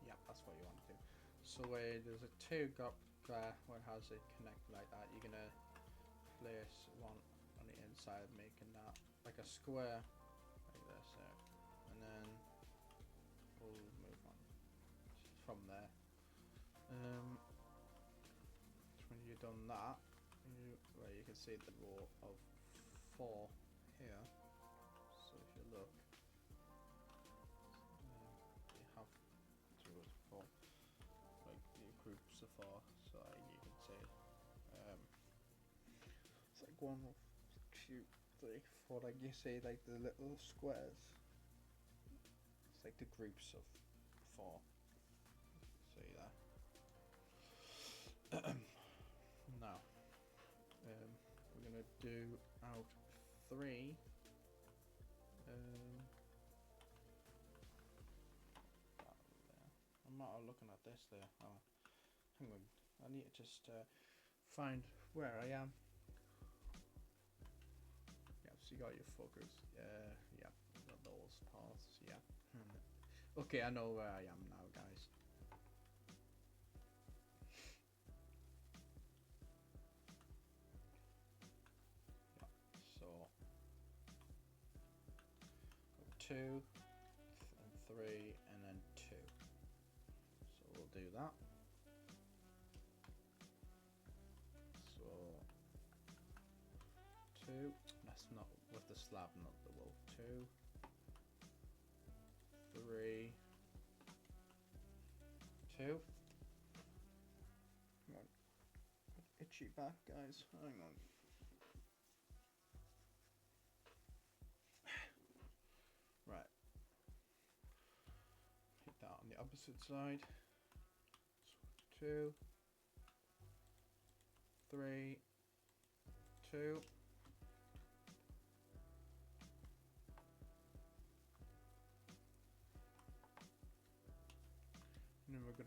Yeah, that's what you want to do. So there's a 2 gap there where it has it connected like that. You're gonna place one on the inside, making that like a square like this, and then we'll move on from there. When you've done that, where you can see the row of 4 here. So if you look, you have 2 or 4, like the groups of 4. So you can see it's like 1, 2, 3, 4. Like you see, like the little squares. It's like the groups of 4. See that? Now, we're gonna do out 3. I'm not looking at this there. Oh, hang on. I need to just find where I am. Yeah, so you got your focus. Yeah, got those paths. Yeah. Okay, I know where I am now, guys. Yeah. So 2 and 3 and then 2. So we'll do that. So 2. That's not with the slab, not the wall. 2, 3, 2. Hang on. Itchy back, guys. Hang on. Right. Hit that on the opposite side. So 2, 3, 2.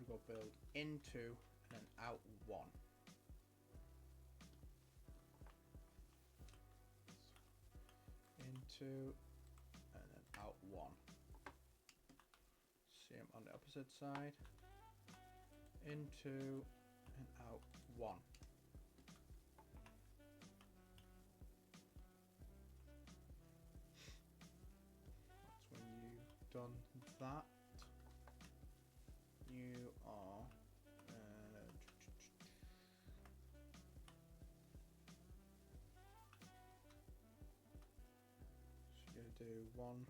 we go build into and then out 1. Into and then out 1. Same on the opposite side. Into and out 1. That's when you've done that. You are so you're gonna do 1,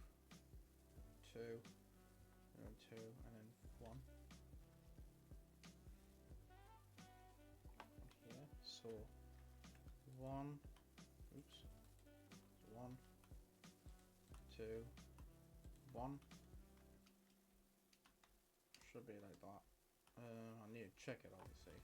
2, and then 2, and then 1. Here, so 1, oops, 1, 2, 1. Should be like that. I need to check it obviously.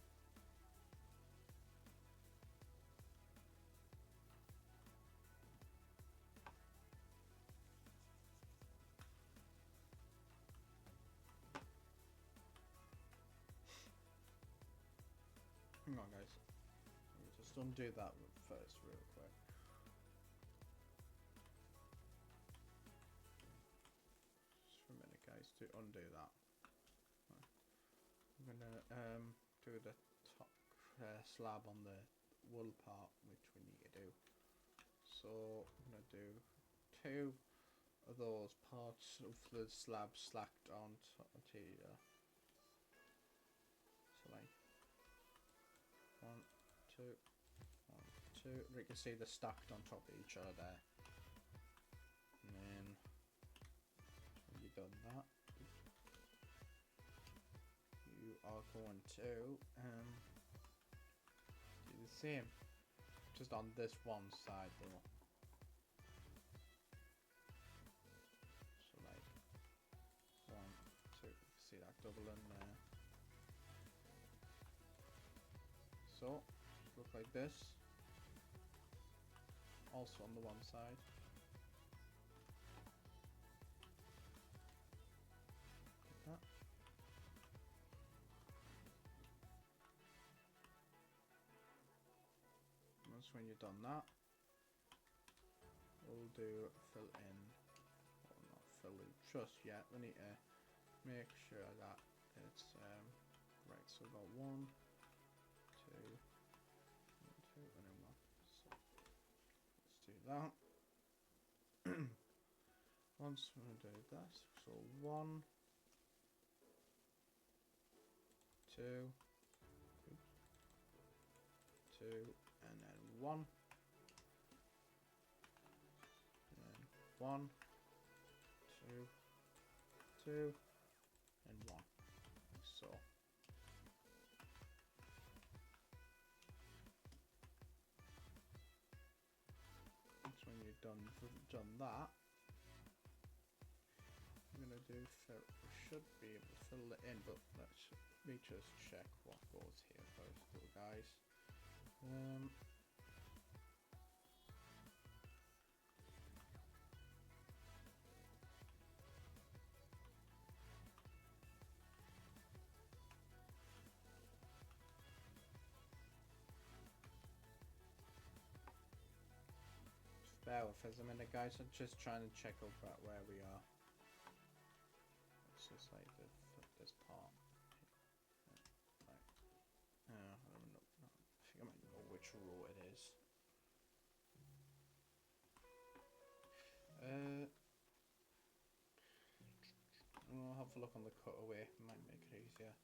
Hang on guys. Let me just undo that first real quick. Just for a minute guys to undo that. I'm gonna do the top slab on the wool part, which we need to do. So I'm gonna do 2 of those parts of the slab slacked on top here. So like 1, 2, 1, 2. You can see they're stacked on top of each other there. And then when you've done that, you are going to do the same, just on this one side though. So like 1, 2, you can see that doubling there. So look like this. Also on the one side. Like that. Once when you've done that, we'll do fill in, well not fill in just yet, we need to make sure that it's right, so we've got 1, 2, 1, 2 and then 1. So let's do that. Once we're going to do this, so 1, 2, oops, 2 and then 1, and then 1, 2, 2 and 1, like so. Once when you've done that, I'm gonna do we should be able to fill it in, but let's me just check what goes here first, though, guys. Bear with us a minute guys, I'm just trying to check over at where we are. It's just like this part. Right. I don't know. I think I might know which row it is. I'll have a look on the cutaway, might make it easier.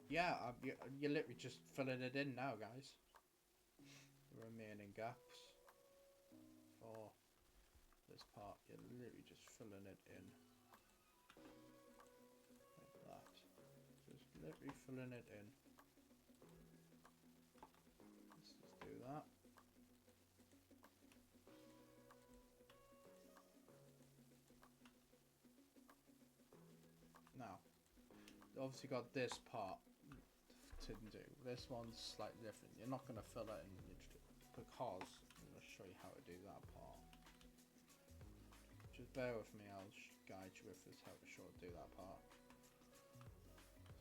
Yeah, you're literally just filling it in now, guys. The remaining gaps for this part, you're literally just filling it in like that. Just literally filling it in. Let's just do that. Now, obviously got this part to do. This one's slightly different. You're not going to fill it in because I'm going to show you how to do that part. Just bear with me, I'll guide you with this how to sort of do that part.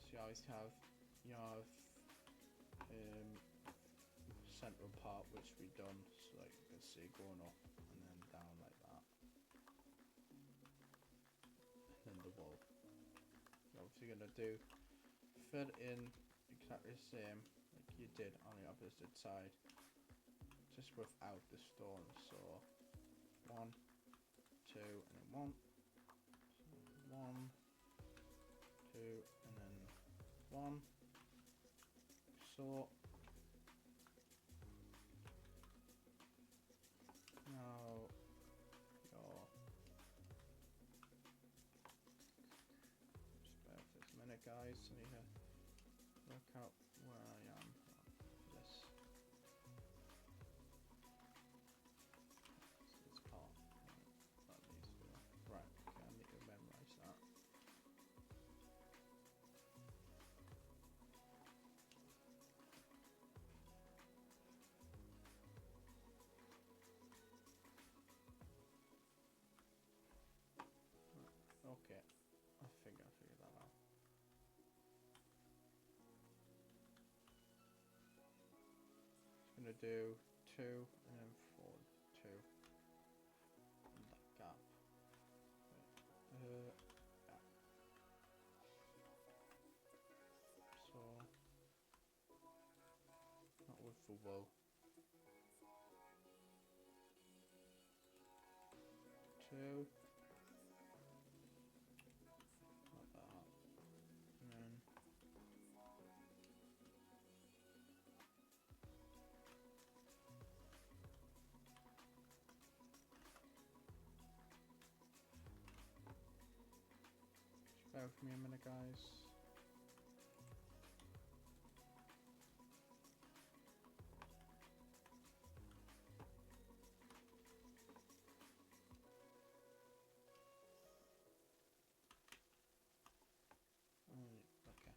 So you always have your central part which we've done, so like you can see going up and then down like that. And then the wall. You're obviously going to fit in exactly the same like you did on the opposite side, just without the stone. So 1, 2, and then 1, 1, 2, and then 1. So now your just bear with this a minute, guys. I need to work out where I am on this part. That needs to go right. Okay, I need to memorize that. Okay, I figured that out. It's gonna do 2 and then 4, 2, and that gap. Yeah. So not with the wool. 2. Like that. And then just bear with me a minute, guys. Okay.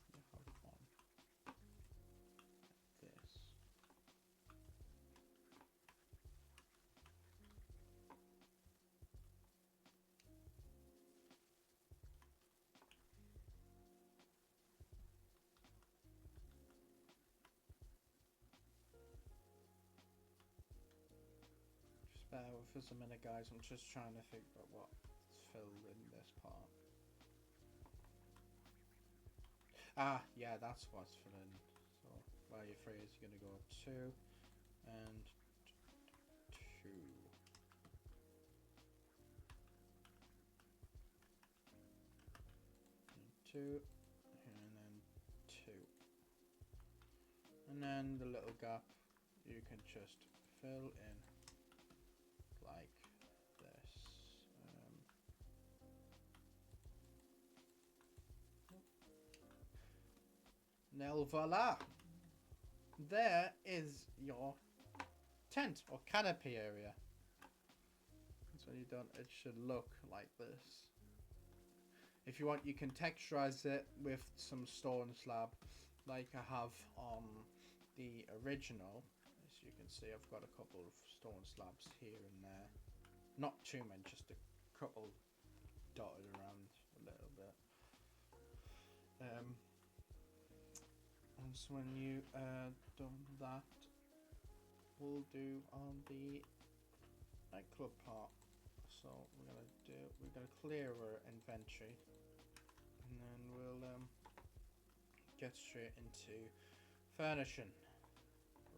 You have one. This. Just bear with us a minute, guys. I'm just trying to figure out what's filled in this part. Ah, yeah, that's what's filling. So while you're free, you're gonna go 2 and 2. And 2 and then 2. And then the little gap you can just fill in like this. Now voila! There is your tent or canopy area. That's what you done. It should look like this. If you want, you can texturize it with some stone slab like I have on the original. As you can see, I've got a couple of stone slabs here and there. Not too many, just a couple dotted around a little bit. And so when you done that, we'll do on the nightclub part. So we're gonna clear our inventory, and then we'll get straight into furnishing.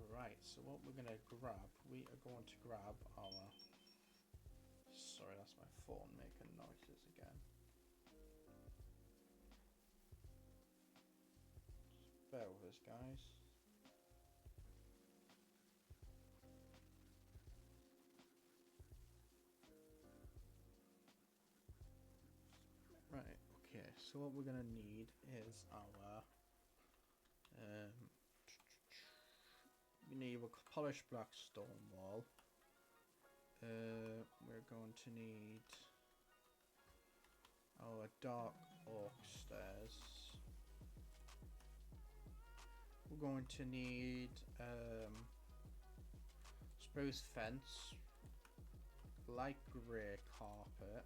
Right. So what we're gonna grab, we are going to grab our. Sorry, that's my phone making noises again. Just bear with us, guys. Right, okay, so what we're gonna need is our we need a polished black stone wall, We're going to need a dark oak stairs. We're going to need spruce fence, light grey carpet.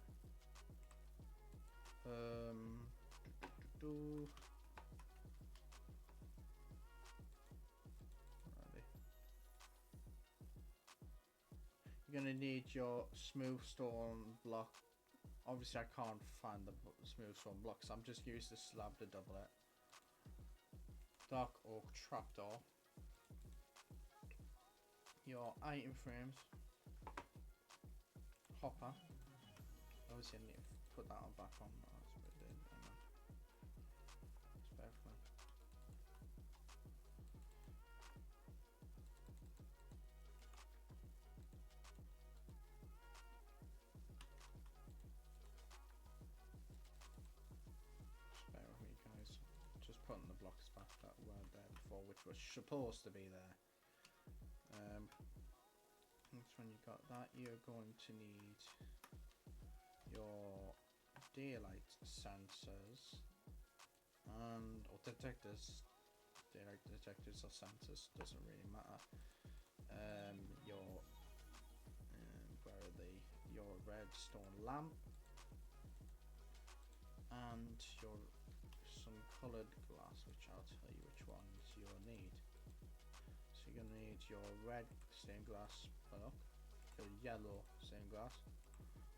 You're gonna need your smooth stone block. Obviously, I can't find the smooth stone block, so I'm just using the slab to double it. Dark oak trapdoor. Your item frames. Hopper. Obviously, I need to put that on back on. That's what it did. It's perfect. Bear with me, guys. Just putting the blocks back that weren't there before, which was supposed to be there. Next, when you got that, you're going to need your daylight sensors or detectors. Daylight detectors or sensors, doesn't really matter. Your where are they? Your redstone lamp and some coloured glass, which I'll tell you which ones you'll need. So you're gonna need your red stained glass block, your yellow stained glass,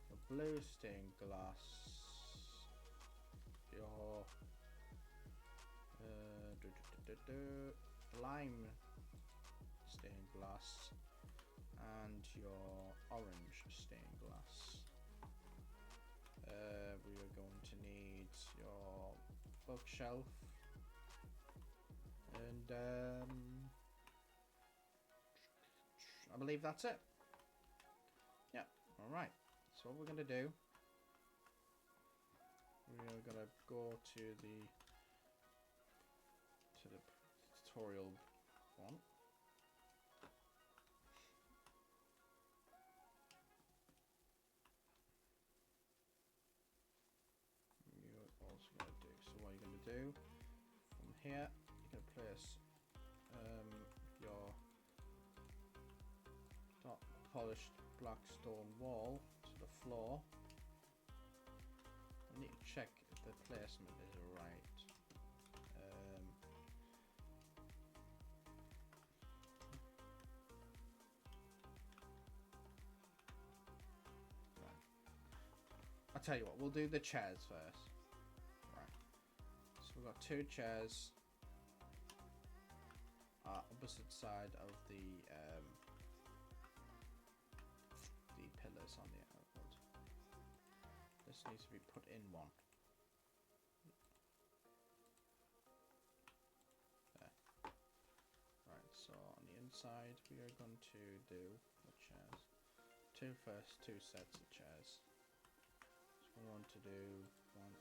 your blue stained glass, your lime stained glass, and your orange stained glass. We are going to need your bookshelf and I believe that's it. Yeah, alright. So what we're going to do, we're going to go to the tutorial one. You're also going to do, so what you're going to do, from here, you're going to place your polished black stone wall to the floor. I need to check if the placement is right. Right. I'll tell you what, we'll do the chairs first. Right. So we've got 2 chairs opposite side of the pillars on the outward. This needs to be put in one. There. Right, so on the inside we are going to do the chairs. 2 sets of chairs. So we want to do one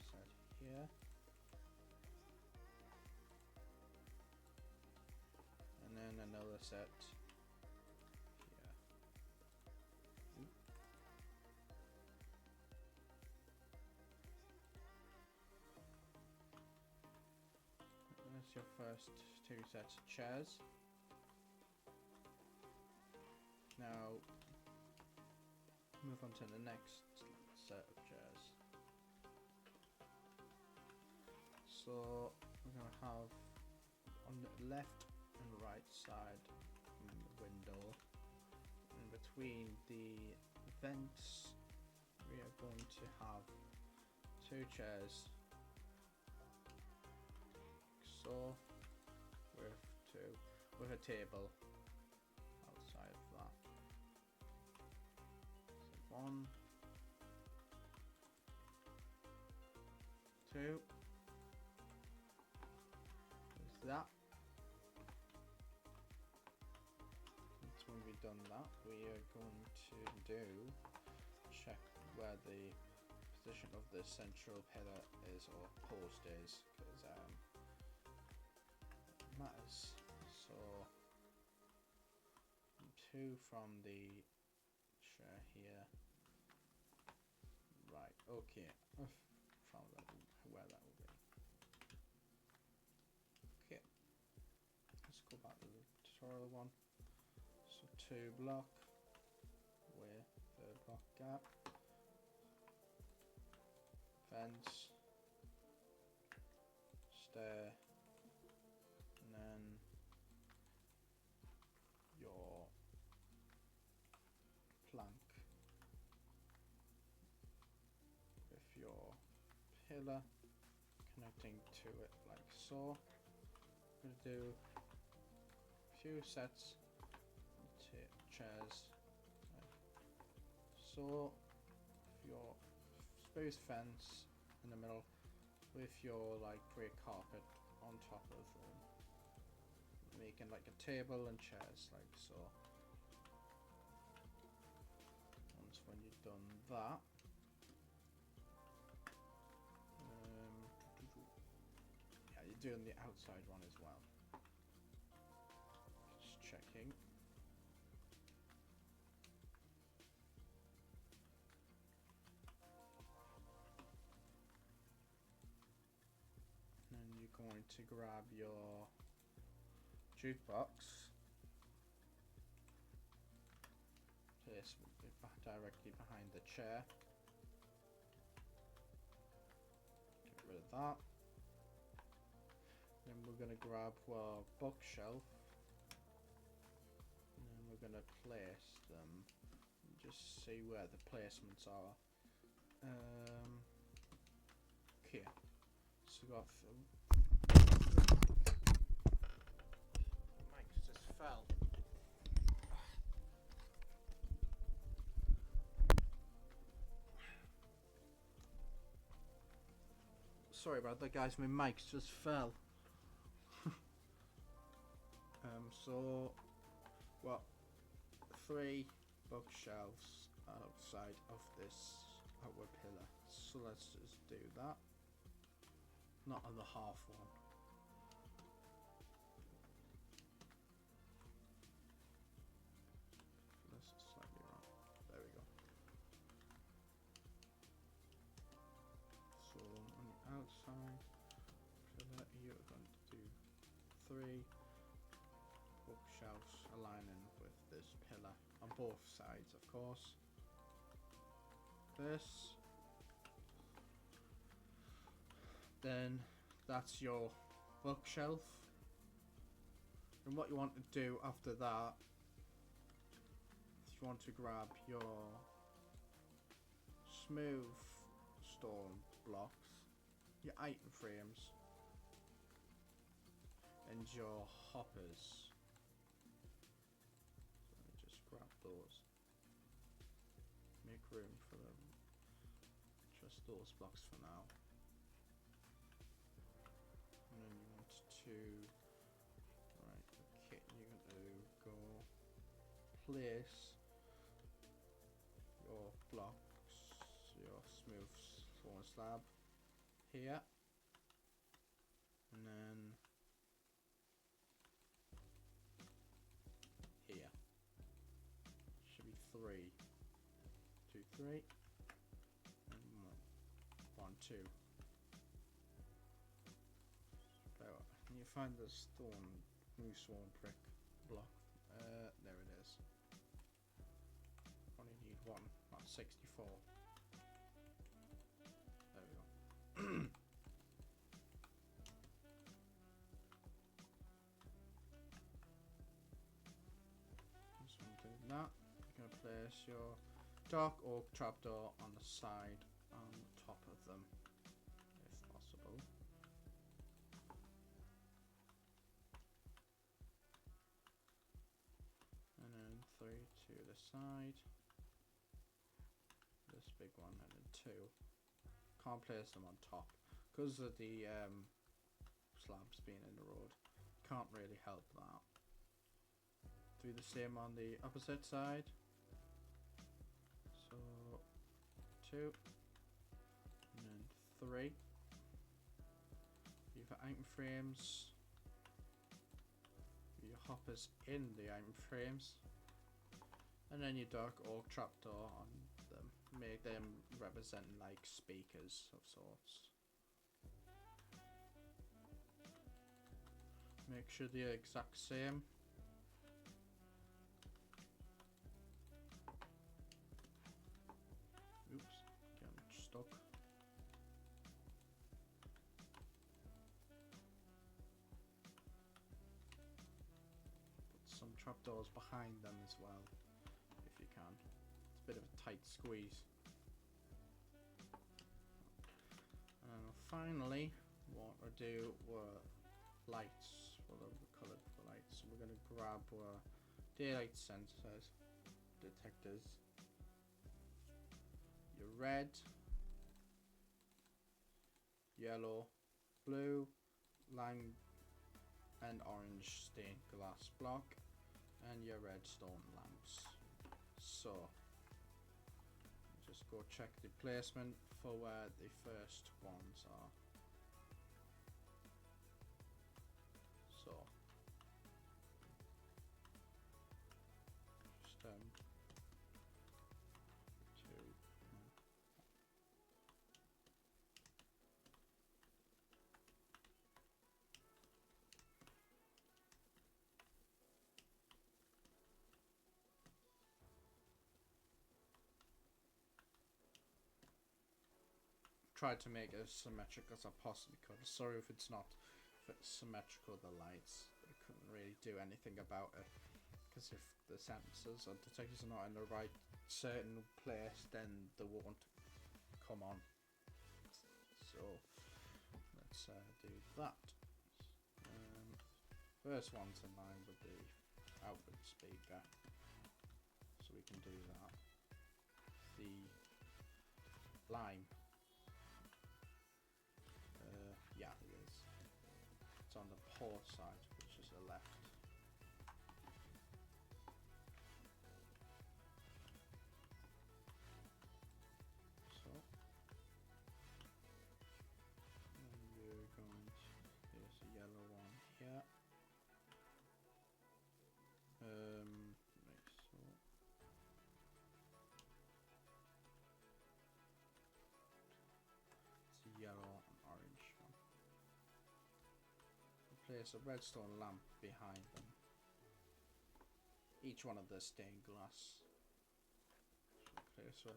set here. And then another set here. That's your first 2 sets of chairs. Now move on to the next set of chairs. So we're going to have on the left and right side window, in between the vents, we are going to have 2 chairs. So with a table outside of that. So 1, 2. There's that. When we've done that, we are going to check where the position of the central pillar is or post is, because it matters. So 2 from the chair here. Right, okay. I've found that where that will be. Okay. Let's go back to the tutorial one. So 2 block with 3rd block gap. Fence. Stair. And then your plank with your pillar connecting to it like so. I'm going to do a few sets of chairs like so, your smooth fence in the middle with your like grey carpet on top of them, making like a table and chairs like so. Once when you've done that, yeah, you're doing the outside one as well. Just checking. And then you're going to grab your jukebox, place it directly behind the chair, get rid of that. Then we're going to grab our bookshelf, and then we're going to place them, just see where the placements are. Okay, so we got mic just fell. Sorry about that, guys. My mic just fell. So, well, 3 bookshelves outside of this outward pillar. So let's just do that. Not on the half one. This is slightly wrong. There we go. So on the outside pillar, you're going to do 3 bookshelves aligning with this pillar on both sides, of course. This, then that's your bookshelf, and what you want to do after that is you want to grab your smooth stone blocks, your item frames, and your hoppers. Grab those, make room for them, just those blocks for now. And then you want to, right, okay, you're going to go place your blocks, your smooth stone slab here, and then here. 3, 2, 3, and 1, 2. So, can you find the new stone brick block? There it is. Only need 1, not 64. There we go. Just want to do that. You're going to place your dark oak trapdoor on the side on top of them, if possible. And then 3 to the side. This big one, and then 2. Can't place them on top because of the slabs being in the road. Can't really help that. Do the same on the opposite side. So 2 and then 3. You've got item frames, your hoppers in the item frames, And then your dark oak trapdoor on them. Make them represent like speakers of sorts. Make sure they're exact same. Oops, getting stuck. Put some trapdoors behind them as well, if you can. It's a bit of a tight squeeze. And finally, what I do were lights. What are the colored for lights? So we're going to grab daylight sensors, detectors. Your red, yellow, blue, lime and orange stained glass block, and your redstone lamps. So just go check the placement for where the first ones are. So just two. Tried to make it as symmetric as I possibly could. Sorry if it's not symmetrical, the lights. I couldn't really do anything about it, because if the sensors or detectors are not in the right certain place, then they won't come on. So let's do that. First one's in line with the output speaker, so we can do that. The lime. Yeah, it is. It's on the port side, which is the left. So, and you're going to, there's a yellow one here. Like so. It's a yellow and orange one. Place a redstone lamp behind them. Each one of the stained glass. Place a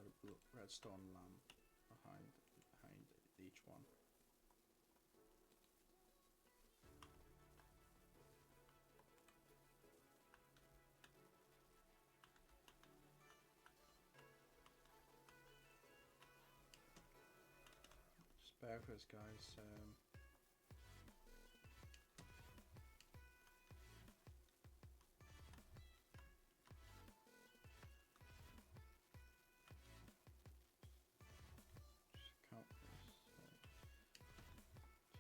redstone lamp behind each one. Just bear with us, guys. Count this.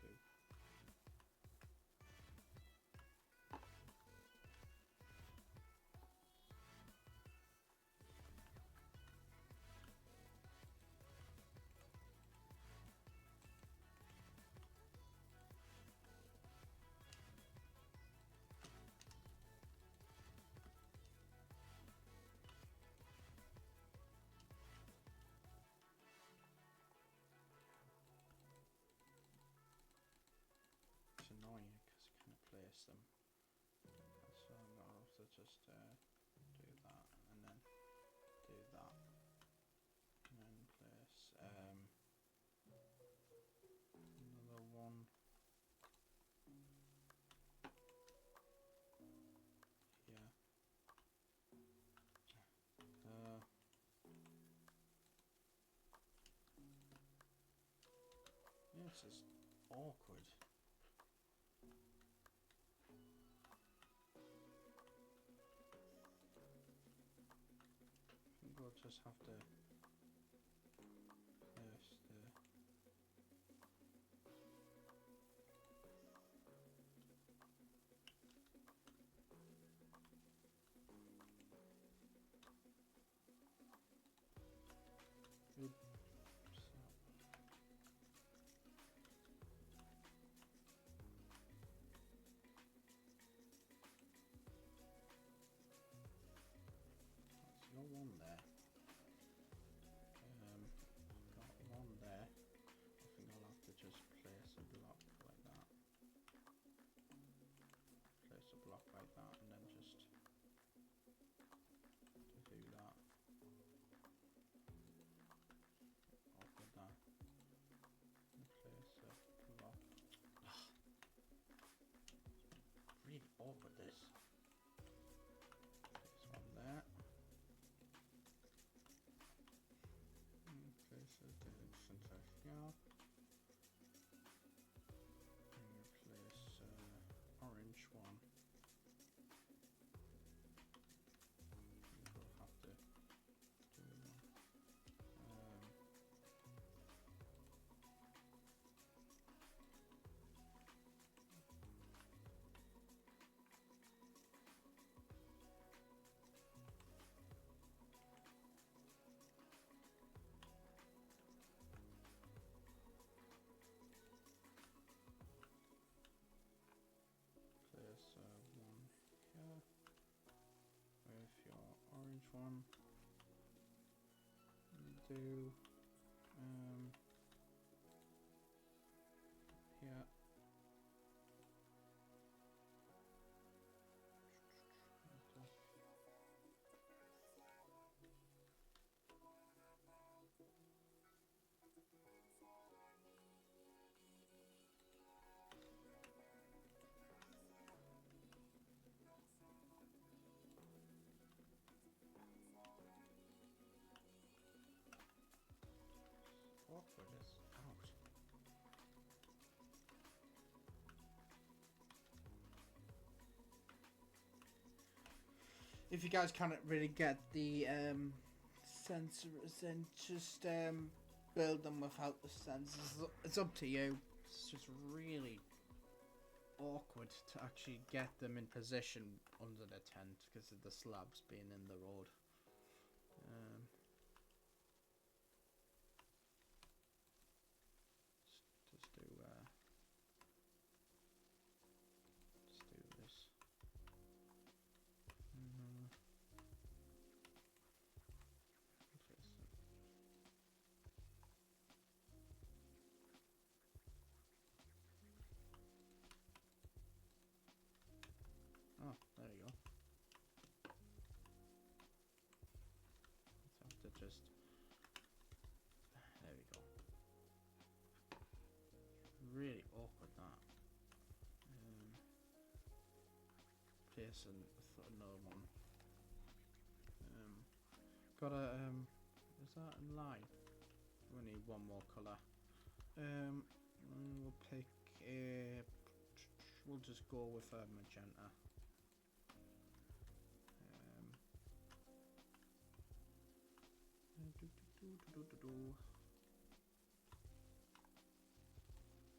2. It's annoying because you can't place them. So I'm gonna have to just do that, and then do that, and then place another one here. Yeah, it's just awkward. I think we'll just have to place the one. Do yeah. Awkward as out. If you guys can't really get the sensors, then just build them without the sensors. It's up to you. It's just really awkward to actually get them in position under the tent because of the slabs being in the road. Just do this. Oh, there you go. Let's have to just. There we go. Really awkward that. Place another one. Got a is that in line? We need one more colour. We'll pick a. We'll just go with a magenta.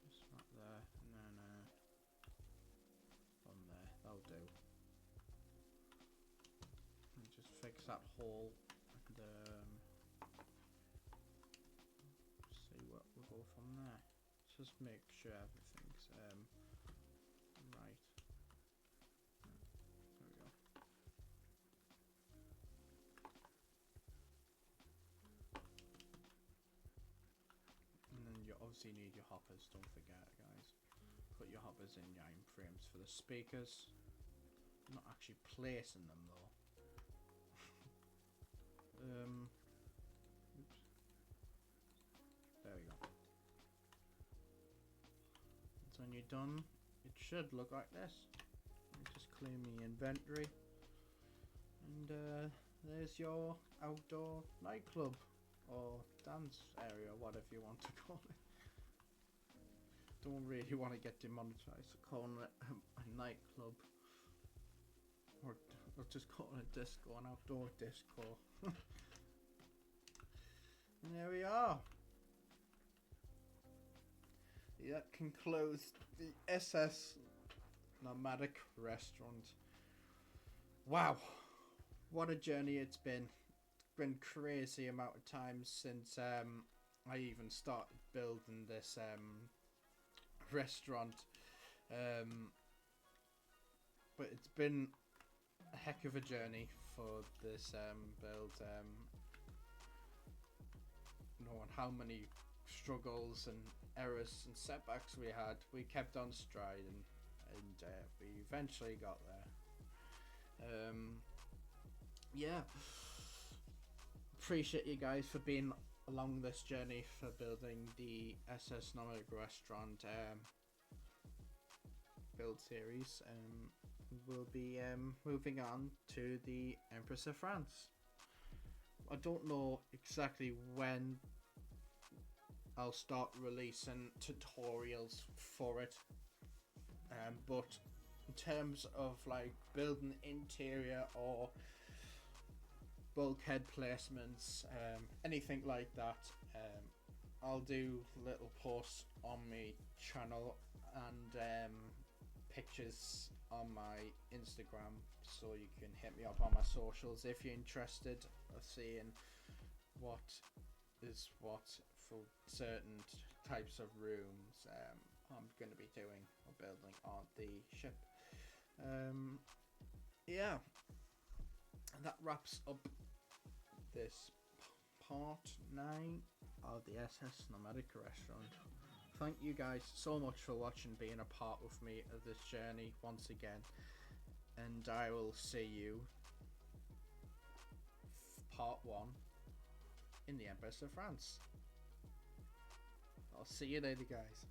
Just right there, and then on there. That'll do. And just fix that hole, and see what we'll go from there. Just make sure everything's right. There we go. And then you obviously need your hoppers, don't forget, guys. Put your hoppers in your frames for the speakers. I'm not actually placing them though. Oops. There we go. So when you're done, it should look like this. Let me just clean my inventory. And there's your outdoor nightclub or dance area, whatever you want to call it. Don't really want to get demonetized for calling it a nightclub. Or just call it a disco, an outdoor disco. And there we are. That concludes the SS Nomadic restaurant. Wow, what a journey it's been. It's been crazy amount of time since I even started building this restaurant. But it's been a heck of a journey for this build. Knowing how many struggles and errors and setbacks we had, we kept on striding, and we eventually got there. Yeah, appreciate you guys for being along this journey for building the SS Nomadic restaurant build series. We'll be moving on to the Empress of France. I don't know exactly when I'll start releasing tutorials for it, but in terms of like building interior or bulkhead placements, anything like that, I'll do little posts on my channel and pictures on my Instagram, so you can hit me up on my socials if you're interested of seeing what is what for certain types of rooms I'm going to be doing or building on the ship. Yeah, And that wraps up this part 9 of the SS Nomadic restaurant. Thank you guys so much for watching, being a part with me of this journey once again, and I will see you part 1 in the Empress of France. I'll see you later, guys.